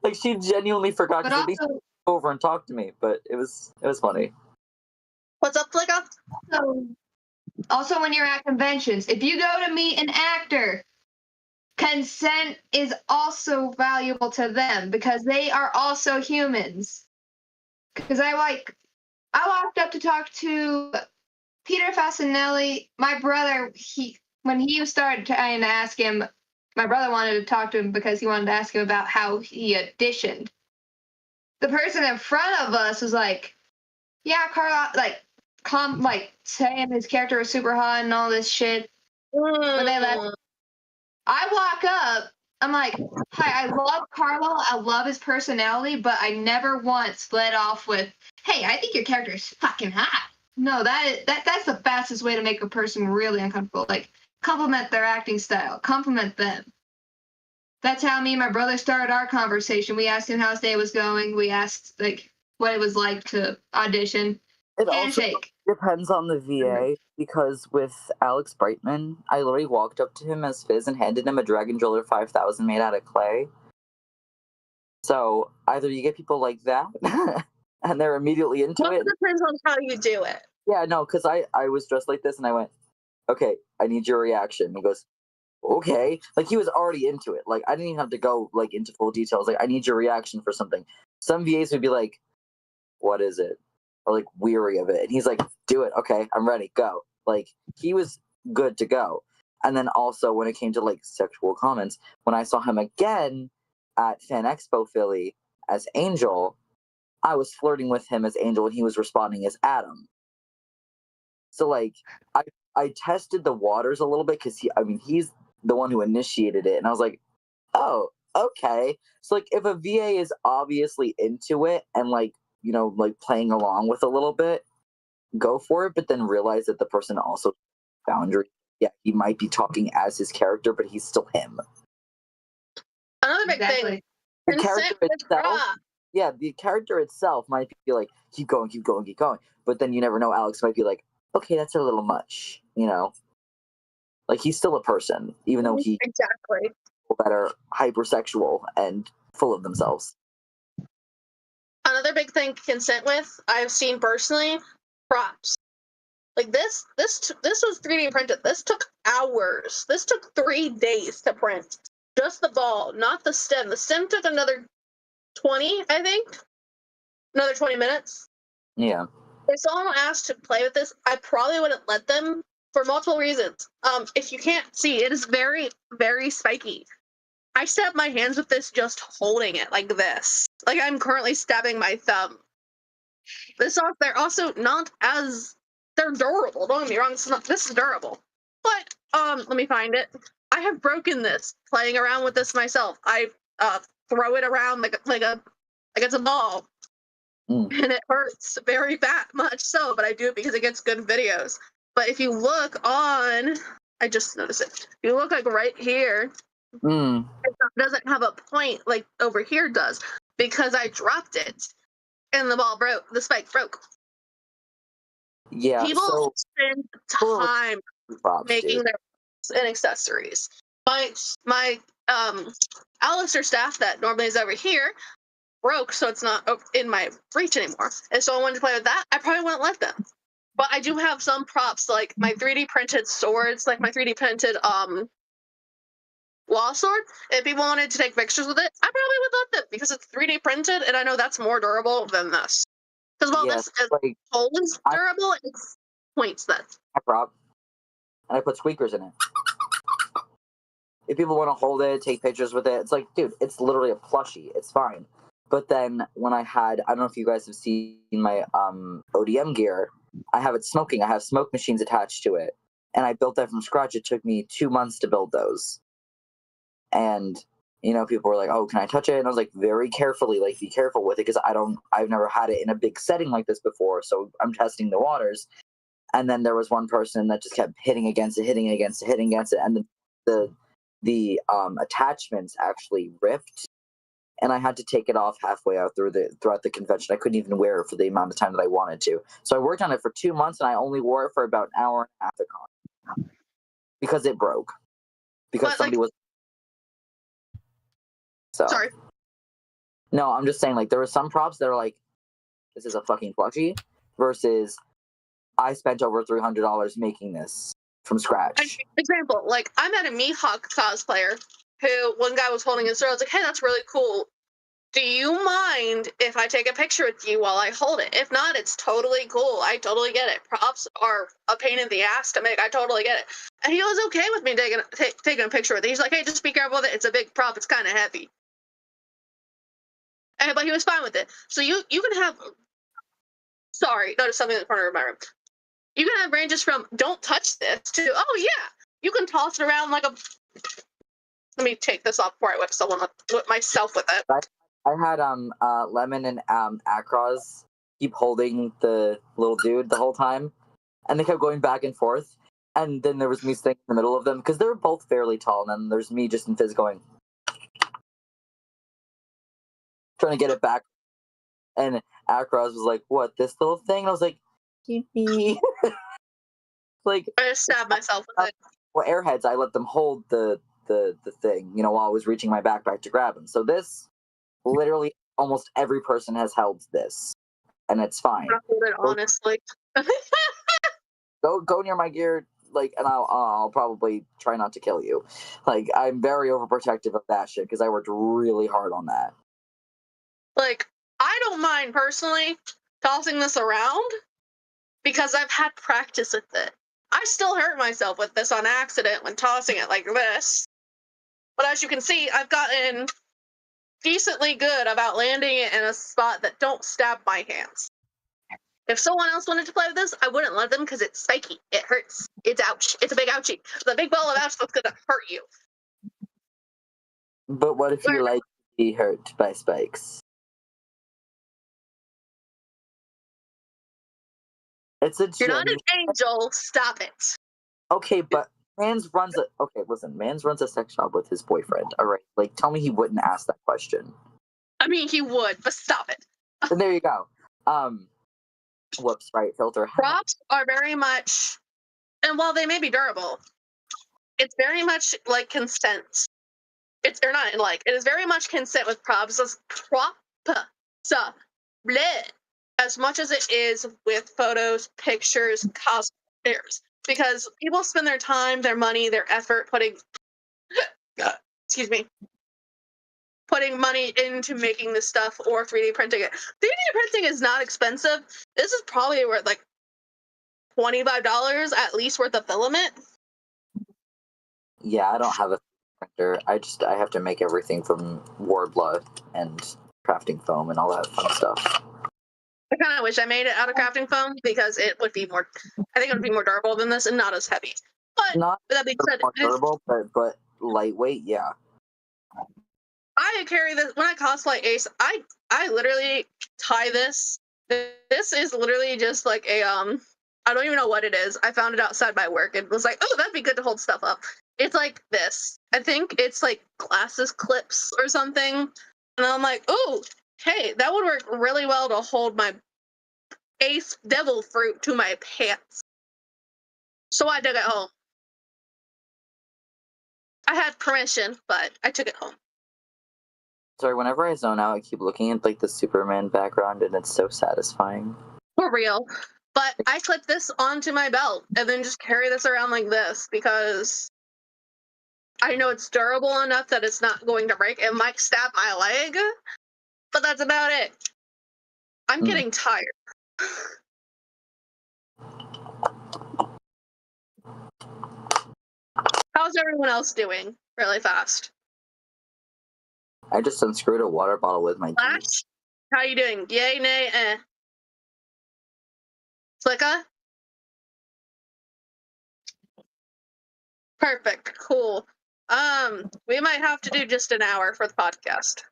Like, she genuinely forgot, because at least she over and talked to me, but it was funny. what's up, Flicka? Also, when you're at conventions, if you go to meet an actor, consent is also valuable to them because they are also humans. Because I walked up to talk to Peter Fasinelli. My brother, when he started trying to ask him, my brother wanted to talk to him because he wanted to ask him about how he auditioned. The person in front of us was like, yeah, Carla, like saying his character was super hot and all this shit. When they left, I walk up, I'm like, hi, I love Carlo, I love his personality, but I never once led off with, hey, I think your character is fucking hot. No, that's the fastest way to make a person really uncomfortable. Like, compliment their acting style, compliment them. That's how me and my brother started our conversation. We asked him how his day was going. We asked like what it was like to audition. It also Handshake. depends on the VA because with Alex Brightman, I literally walked up to him as Fizz and handed him a Dragon Driller 5000 made out of clay. So either you get people like that and they're immediately into Well, it. it depends on how you do it. Yeah, no, because I was dressed like this and I went, okay, I need your reaction. He goes, okay. Like, he was already into it. Like, I didn't even have to go, like, into full details. Like, I need your reaction for something. Some VAs would be like, what is it? Or, like, weary of it. And he's like, do it. Okay, I'm ready. Go. Like, he was good to go. And then also, when it came to, like, sexual comments, when I saw him again at Fan Expo Philly as Angel, I was flirting with him as Angel and he was responding as Adam. So, like, I tested the waters a little bit because he's the one who initiated it, and I was like, oh, okay. So, like, if a VA is obviously into it and, like, you know, like, playing along with a little bit, go for it, but then realize that the person also boundary. Yeah, he might be talking as his character, but he's still him. Another big thing. Exactly. The Consent character with itself, bra. yeah, the character itself might be like, keep going, keep going, keep going. But then you never know, Alex might be like, okay, that's a little much, you know? Like, he's still a person, even though he Exactly. that are hypersexual and full of themselves. Another big thing consent with, I've seen personally, props. Like this was 3D printed. This took hours. This took 3 days to print. Just the ball, not the stem. The stem took another 20, I think. Another 20 minutes. Yeah. If someone asked to play with this, I probably wouldn't let them for multiple reasons. If you can't see, it is very, very spiky. I stab my hands with this just holding it like this. Like I'm currently stabbing my thumb. They're also not as they're durable. Don't get me wrong. This is durable, but let me find it. I have broken this playing around with this myself. I throw it around like it's a ball, and it hurts very much so. But I do it because it gets good videos. But if you look on, I just noticed it. If you look like right here, it doesn't have a point like over here does because I dropped it and the ball broke. The spike broke. Yeah. People So spend time props, making dude. their props and accessories. My Alistair staff that normally is over here broke, so it's not in my reach anymore. And so I wanted to play with that. I probably wouldn't let them. But I do have some props like my 3D printed swords, like my 3D printed wall sword. If people wanted to take pictures with it, I probably would let them because it's 3D printed and I know that's more durable than this. Because while yes, this is like, always durable, it's points that. I prop, and I put squeakers in it. If people want to hold it, take pictures with it, it's like, dude, it's literally a plushie. It's fine. But then when I don't know if you guys have seen my ODM gear, I have it smoking. I have smoke machines attached to it. And I built that from scratch. It took me 2 months to build those. And, you know, people were like, oh, can I touch it? And I was like, very carefully, like, be careful with it because I've never had it in a big setting like this before. So I'm testing the waters. And then there was one person that just kept hitting against it. And the attachments actually ripped. And I had to take it off halfway out throughout the convention. I couldn't even wear it for the amount of time that I wanted to. So I worked on it for 2 months, and I only wore it for about an hour and a half at con because it broke. Because somebody was. So. Sorry. No, I'm just saying, like, there were some props that are like, this is a fucking plushie, versus I spent over $300 making this from scratch. Example, like I met a Mihawk cosplayer who one guy was holding his sword. I was like, hey, that's really cool. Do you mind if I take a picture with you while I hold it? If not, it's totally cool. I totally get it. Props are a pain in the ass to make. I totally get it. And he was okay with me taking a picture with it. He's like, hey, just be careful with it. It's a big prop. It's kind of heavy. But he was fine with it. So you can have. Sorry, notice something in the corner of my room. You can have ranges from don't touch this to, oh yeah, you can toss it around like a Let me take this off before I whip myself with it. I had Lemon and Akraz keep holding the little dude the whole time, and they kept going back and forth. And then there was me staying in the middle of them because they were both fairly tall, and then there's me just in Fizz going, trying to get it back. And Akraz was like, "What, this little thing?" And I was like, "Hee." Like, I just stabbed myself with it. Well, Airheads, I let them hold the thing, while I was reaching my backpack to grab them. So this, literally, almost every person has held this, and it's fine. Honestly, go near my gear, and I'll probably try not to kill you. I'm very overprotective of that shit because I worked really hard on that. I don't mind personally tossing this around because I've had practice with it. I still hurt myself with this on accident when tossing it like this. But as you can see, I've gotten decently good about landing it in a spot that don't stab my hands. If someone else wanted to play with this, I wouldn't let them because it's spiky. It hurts. It's ouch. It's a big ouchie. It's a big ball of ouch that's gonna hurt you. But what if you like to be hurt by spikes? It's a You're not an angel. Stop it. Okay, but Mans runs a sex shop with his boyfriend. All right, tell me he wouldn't ask that question. I mean, he would, but stop it. And there you go. Whoops, right, filter. Props are very much, and while they may be durable, it's very much like consent. It is very much consent with props as as much as it is with photos, pictures, cosplayers. Because people spend their time, their money, their effort putting money into making this stuff or 3D printing it. 3D printing is not expensive. This is probably worth $25 at least worth of filament. Yeah, I don't have a printer. I have to make everything from Warbler and crafting foam and all that fun stuff. I kind of wish I made it out of crafting foam because it would be more. I think it would be more durable than this and not as heavy. But not with that being said, more durable, but lightweight. Yeah. I carry this when I cosplay Ace. I literally tie this. This is literally just like a I don't even know what it is. I found it outside my work and was like, oh, that'd be good to hold stuff up. It's like this. I think it's like glasses clips or something. And I'm like, oh, hey, that would work really well to hold my Ace Devil Fruit to my pants. So I took it home. I had permission, but I took it home. Sorry, whenever I zone out, I keep looking at the Superman background, and it's so satisfying. For real. But I clip this onto my belt and then just carry this around like this because I know it's durable enough that it's not going to break. It might stab my leg, but that's about it. I'm getting tired. How's everyone else doing? Really fast. I just unscrewed a water bottle with my Flash, teeth. how you doing? Yay, nay, eh. Slicka? Perfect. Cool. We might have to do just an hour for the podcast.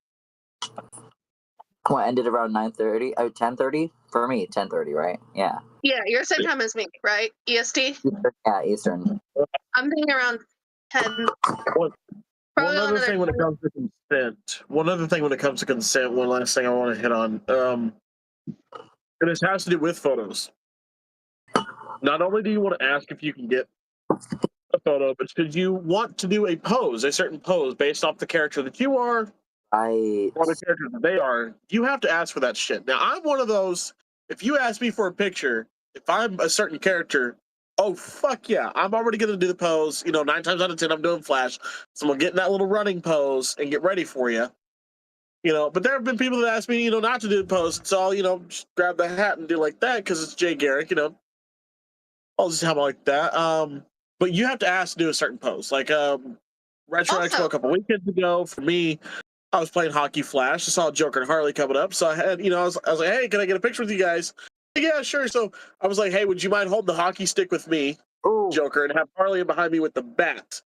What, ended around 9:30? 10:30? For me, 10:30, right? Yeah. Yeah, your same time as me, right? EST? Yeah, Eastern. I'm thinking around 10. One other thing when it comes to consent. One last thing I want to hit on. And this has to do with photos. Not only do you want to ask if you can get a photo, but should you want to do a certain pose based off the character that you are, or the character that they are, you have to ask for that shit. Now, I'm one of those, if you ask me for a picture, if I'm a certain character, oh, fuck yeah, I'm already going to do the pose. 9 times out of 10, I'm doing Flash. So I'm going to get in that little running pose and get ready for you. But there have been people that ask me, not to do the pose. So I'll, just grab the hat and do like that because it's Jay Garrick, I'll just have it like that. But you have to ask to do a certain pose. Like Retro Expo a couple weekends ago, for me, I was playing Hockey Flash. I saw Joker and Harley coming up. So I had, I was like, hey, can I get a picture with you guys? Yeah, sure. So I was like, hey, would you mind holding the hockey stick with me, Joker, and have Harley behind me with the bat?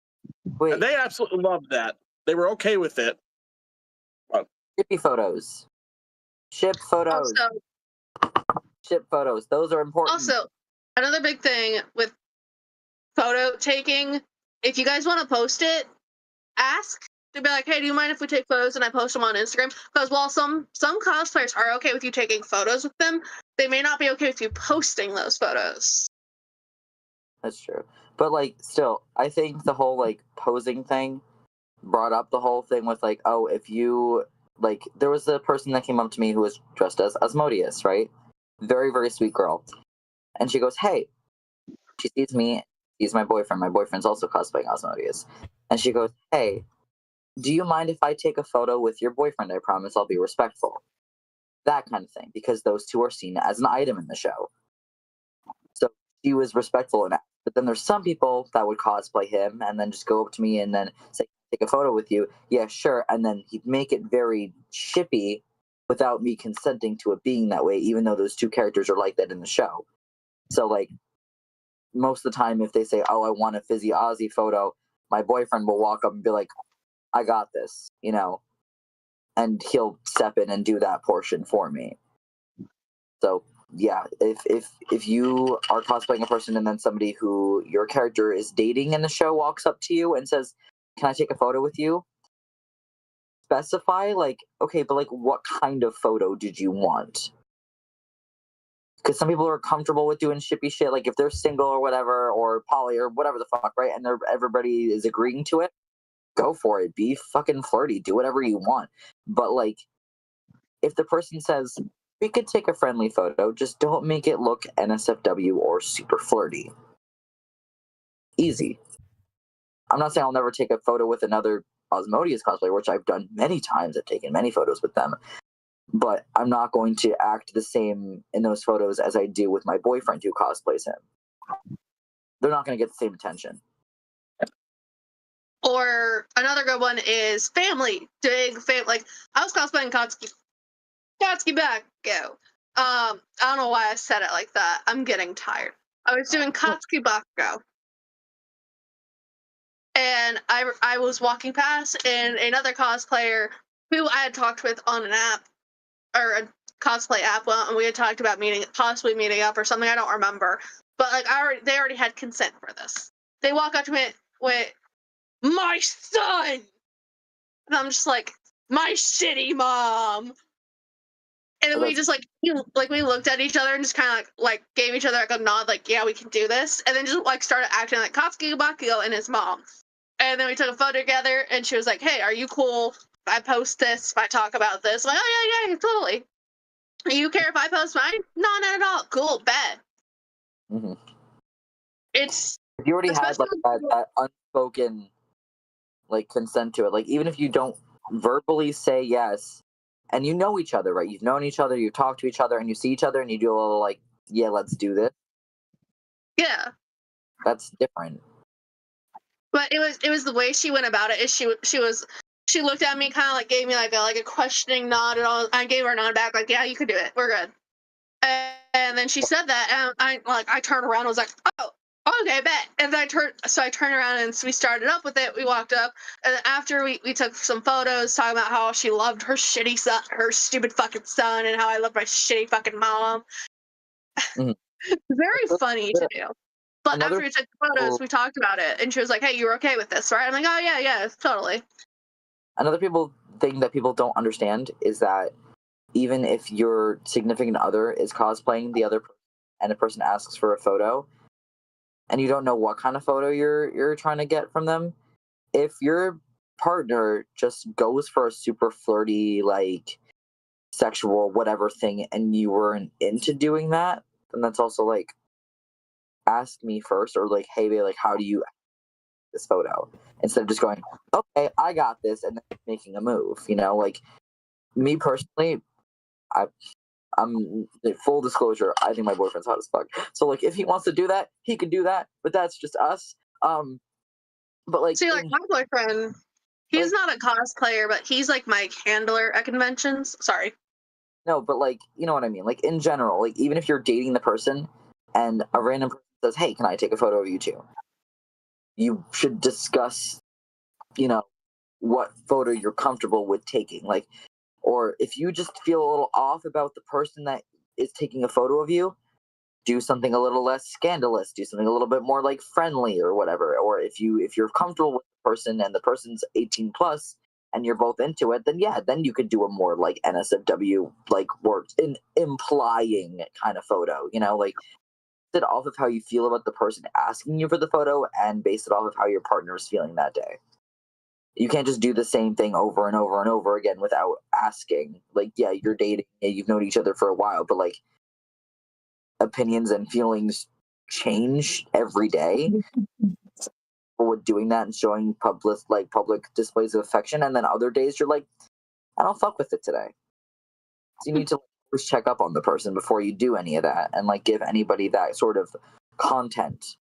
Wait. And they absolutely loved that. They were okay with it. Shippy photos. Ship photos. Ship photos. Those are important. Also, another big thing with photo taking, if you guys want to post it, ask to be like, hey, do you mind if we take photos and I post them on Instagram? Because while some cosplayers are okay with you taking photos with them, they may not be okay with you posting those photos. That's true. But, like, still, I think the whole, like, posing thing brought up the whole thing with, like, oh, if you, like, there was a person that came up to me who was dressed as Asmodeus, right? Very, very sweet girl. And she goes, hey, she sees me, he's my boyfriend. My boyfriend's also cosplaying Asmodeus. And she goes, hey, do you mind if I take a photo with your boyfriend? I promise I'll be respectful. That kind of thing, because those two are seen as an item in the show. So she was respectful in that. But then there's some people that would cosplay him and then just go up to me and then say, take a photo with you. Yeah, sure. And then he'd make it very shippy without me consenting to it being that way, even though those two characters are like that in the show. So, like, most of the time, if they say, oh, I want a Fizzy Ozzy photo, my boyfriend will walk up and be like, I got this, you know, and he'll step in and do that portion for me. So, yeah, if you are cosplaying a person and then somebody who your character is dating in the show walks up to you and says, can I take a photo with you? Specify, like, okay, but, like, what kind of photo did you want? Because some people are comfortable with doing shippy shit, like if they're single or whatever, or poly or whatever the fuck, right? And everybody is agreeing to it, go for it. Be fucking flirty. Do whatever you want. But, like, if the person says, we could take a friendly photo, just don't make it look NSFW or super flirty. Easy. I'm not saying I'll never take a photo with another Osmodeus cosplayer, which I've done many times. I've taken many photos with them. But I'm not going to act the same in those photos as I do with my boyfriend who cosplays him. They're not going to get the same attention. Or another good one is family. Like, I was cosplaying Katsuki back go. I don't know why I said it like that. I'm getting tired. I was doing Katsuki Bakugo. And I was walking past, and another cosplayer who I had talked with on an app, or a cosplay app, and we had talked about possibly meeting up or something. I don't remember. But, like, they already had consent for this. They walk up to me with, my son! And I'm just like, my shitty mom! And then we just, we looked at each other and just kind of, like, gave each other, like, a nod, like, yeah, we can do this. And then just, like, started acting like Katsuki Bakugo and his mom. And then we took a photo together, and she was like, hey, are you cool if I post this, if I talk about this? I'm like, oh, yeah, totally. You care if I post mine? No, not at all. Cool, bet. Mm-hmm. It's... If you already had, like, that unspoken, like, consent to it, like, even if you don't verbally say yes, and you know each other, right? You've known each other, you talk to each other, and you see each other, and you do a little, like, yeah, let's do this. Yeah. That's different. But it was the way she went about it. Is she looked at me, kind of like gave me like a questioning nod, and all. I gave her a nod back, like, yeah, you could do it, we're good. And then she said that, and I turned around and was like, oh, okay, bet. And then I turned around and we started up with it. We walked up, and then after we took some photos talking about how she loved her shitty son, her stupid fucking son, and how I love my shitty fucking mom. Mm-hmm. Very funny to do. But after we took the photos, we talked about it, and she was like, hey, you were okay with this, right? I'm like, oh, yeah, totally. Another thing that people don't understand is that even if your significant other is cosplaying the other person and a person asks for a photo, and you don't know what kind of photo you're trying to get from them, if your partner just goes for a super flirty, like, sexual whatever thing, and you weren't into doing that, then that's also, like, ask me first, or, like, hey, babe, like, how do you this photo, instead of just going, okay, I got this, and then making a move, you know? Like, me personally, I'm full disclosure, I think my boyfriend's hot as fuck. So, like, if he wants to do that, he can do that, but that's just us. But, like, see, like, my boyfriend, he's not a cosplayer, but he's like my handler at conventions. Sorry. No, but, like, you know what I mean? Like, in general, like, even if you're dating the person and a random person says, hey, can I take a photo of you two? You should discuss, you know, what photo you're comfortable with taking. Like, or if you just feel a little off about the person that is taking a photo of you, do something a little less scandalous, do something a little bit more like friendly or whatever. Or if you're comfortable with the person and the person's 18 plus and you're both into it, then yeah, then you could do a more like NSFW, like, or implying kind of photo, you know, like it off of how you feel about the person asking you for the photo and base it off of how your partner is feeling that day. You can't just do the same thing over and over and over again without asking. Like, yeah, you're dating, yeah, you've known each other for a while, but like opinions and feelings change every day. With doing that and showing public displays of affection, and then other days you're like, I don't fuck with it today. So you need to always check up on the person before you do any of that, and like give anybody that sort of content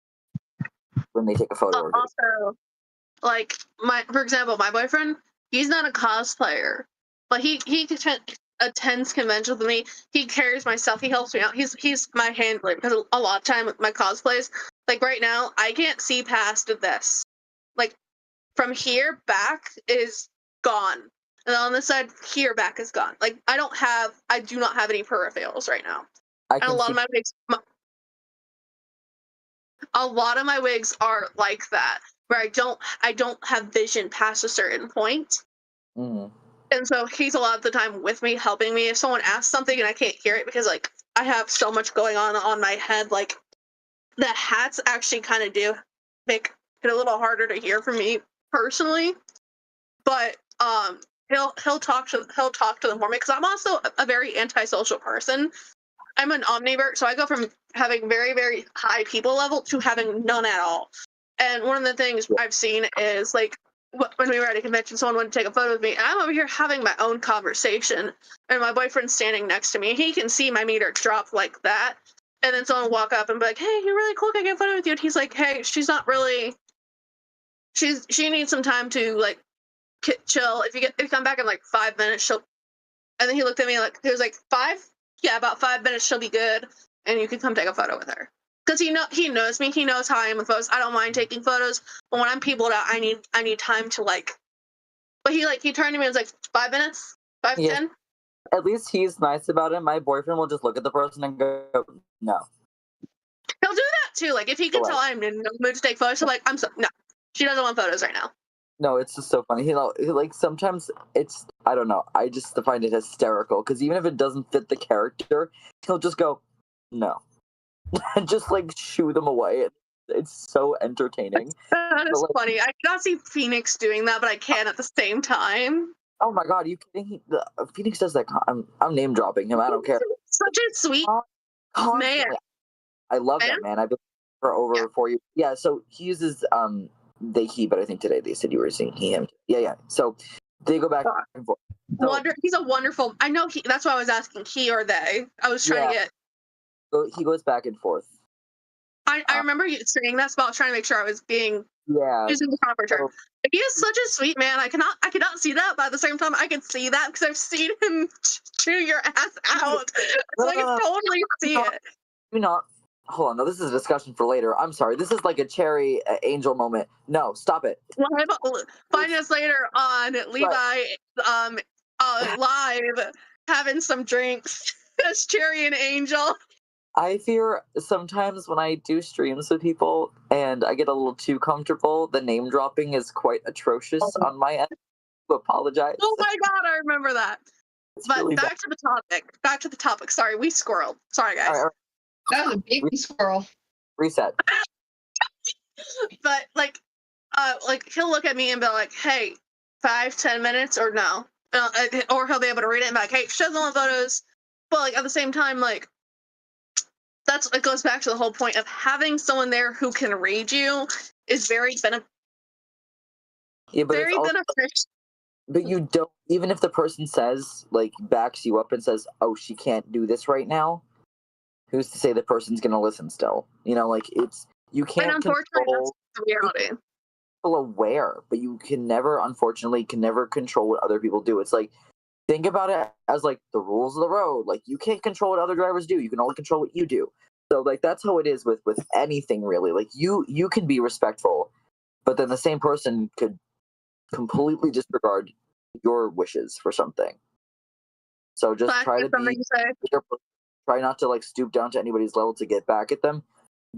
when they take a photo. Also, like for example, my boyfriend, he's not a cosplayer, but he attends conventions with me. He carries my stuff. He helps me out. He's my handler because a lot of time with my cosplays, like right now, I can't see past this. Like from here back is gone, and on this side here back is gone. Like I do not have any peripherals right now. And a lot of my wigs are like that, where I don't have vision past a certain point. Mm-hmm. And so he's a lot of the time with me, helping me. If someone asks something and I can't hear it because like I have so much going on my head, like the hats actually kind of do make it a little harder to hear from me personally. But he'll talk to them for me because I'm also a very antisocial person. I'm an omnivore, so I go from having very, very high people level to having none at all. And one of the things I've seen is like when we were at a convention, someone wanted to take a photo with me, and I'm over here having my own conversation, and my boyfriend's standing next to me. He can see my meter drop like that, and then someone walk up and be like, "Hey, you're really cool. Can I get a photo with you?" And he's like, "Hey, she's not really. She needs some time to like chill. If you come back in like 5 minutes, she'll." And then he looked at me like he was like 5. Yeah, about 5 minutes, she'll be good, and you can come take a photo with her. Because he knows me. He knows how I am with photos. I don't mind taking photos, but when I'm peopled out, I need time to like. But he turned to me and was like 5 minutes, 5-10. At least he's nice about it. My boyfriend will just look at the person and go, no. He'll do that too. Like if he can tell I'm in no mood to take photos, he'll like, no, she doesn't want photos right now. No, it's just so funny. He like sometimes it's, I don't know. I just find it hysterical because even if it doesn't fit the character, he'll just go, no, and just like shoo them away. It's so entertaining. That is funny. I cannot see Phoenix doing that, but I can at the same time. Oh my god, you kidding? Phoenix does that. I'm name dropping him. I don't care. Such a sweet man. I love that man. I've been for over 4 years. Yeah, so he uses he, but I think today they said you were seeing him. Yeah. So they go back and forth. So, he's a wonderful. I know that's why I was asking he or they. I was trying to get. So he goes back and forth. I remember you saying that, so I was trying to make sure I was using the proper term. So, he is such a sweet man. I cannot see that, but at the same time, I can see that because I've seen him chew your ass out. So I can totally see it. Do not. Hold on. No, this is a discussion for later. I'm sorry. This is like a cherry angel moment. No, stop it. Find us later on Levi live having some drinks as Cherry and Angel. I fear sometimes when I do streams with people and I get a little too comfortable, the name dropping is quite atrocious on my end. To apologize. Oh my god, I remember that. But really back to the topic. Back to the topic. Sorry, we squirreled. Sorry, guys. All right. That was a big squirrel. Reset. But like he'll look at me and be like, "Hey, 5-10 minutes or no," or he'll be able to read it and be like, "Hey, show them all photos." But like at the same time, like it goes back to the whole point of having someone there who can read you is very beneficial. But you don't, even if the person says, like, backs you up and says, "Oh, she can't do this right now," who's to say the person's going to listen still? You know, like, you can't. And unfortunately, that's the reality. People aware, but you can never control what other people do. It's like, think about it as like the rules of the road. Like, you can't control what other drivers do. You can only control what you do. So like that's how it is with anything really. Like you can be respectful, but then the same person could completely disregard your wishes for something. So just Flash, try you to have something be to say? try not to like stoop down to anybody's level to get back at them.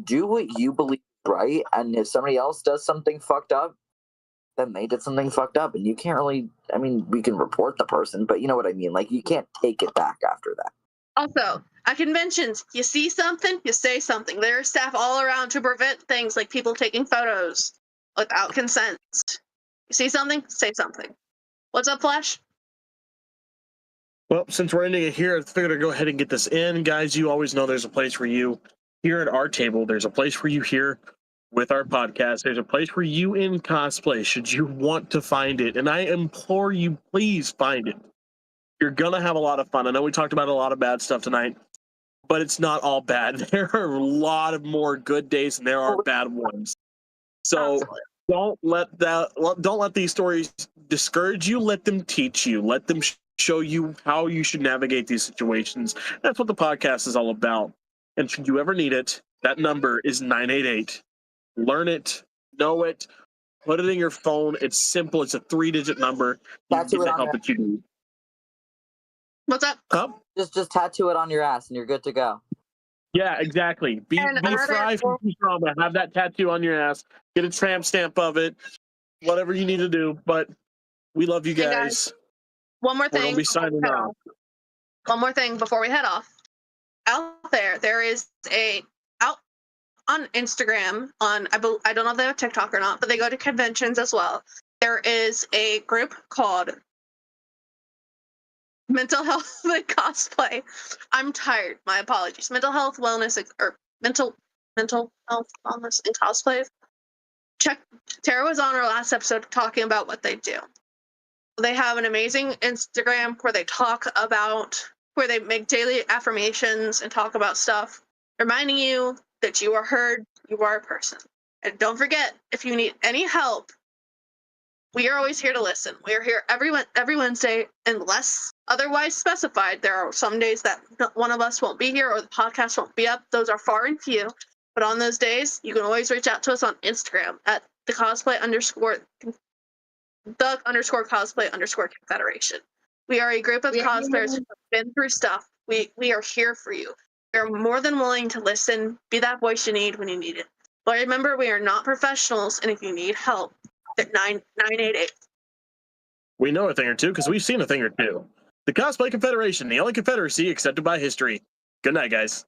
Do what you believe is right, and if somebody else does something fucked up, then they did something fucked up, and you can't really. I mean, we can report the person, but you know what I mean. Like you can't take it back after that. Also, at conventions, you see something, you say something. There are staff all around to prevent things like people taking photos without consent. You see something, say something. What's up, Flash? Well, since we're ending it here, I figured I'd go ahead and get this in. Guys, you always know there's a place for you here at our table. There's a place for you here with our podcast. There's a place for you in cosplay should you want to find it. And I implore you, please find it. You're going to have a lot of fun. I know we talked about a lot of bad stuff tonight, but it's not all bad. There are a lot of more good days than there are bad ones. So Absolutely. don't let these stories discourage you. Let them teach you. Let them show you how you should navigate these situations. That's what the podcast is all about. And should you ever need it, that number is 988. Learn it, know it, put it in your phone. It's simple. It's a 3-digit number. You can get the help that you need. What's up? Huh? Just tattoo it on your ass, and you're good to go. Yeah, exactly. Be Fry from Futurama. Have that tattoo on your ass. Get a tramp stamp of it. Whatever you need to do. But we love you guys. One more We're thing. gonna be signing off. One more thing before we head off. Out there is out on Instagram, I don't know if they have TikTok or not, but they go to conventions as well. There is a group called Mental Health and Cosplay. I'm tired. My apologies. Mental Health, Wellness, or mental health, wellness, and cosplay. Tara was on our last episode talking about what they do. They have an amazing Instagram where they make daily affirmations and talk about stuff, reminding you that you are heard, you are a person. And don't forget, if you need any help, we are always here to listen. We are here every Wednesday, unless otherwise specified. There are some days that one of us won't be here or the podcast won't be up. Those are far and few. But on those days, you can always reach out to us on Instagram at the _cosplay Confederation. We are a group of cosplayers who have been through stuff. We are here for you. We are more than willing to listen, be that voice you need when you need it. But remember, we are not professionals, and if you need help, at 988. We know a thing or two because we've seen a thing or two. The Cosplay Confederation, the only confederacy accepted by history. Good night, guys.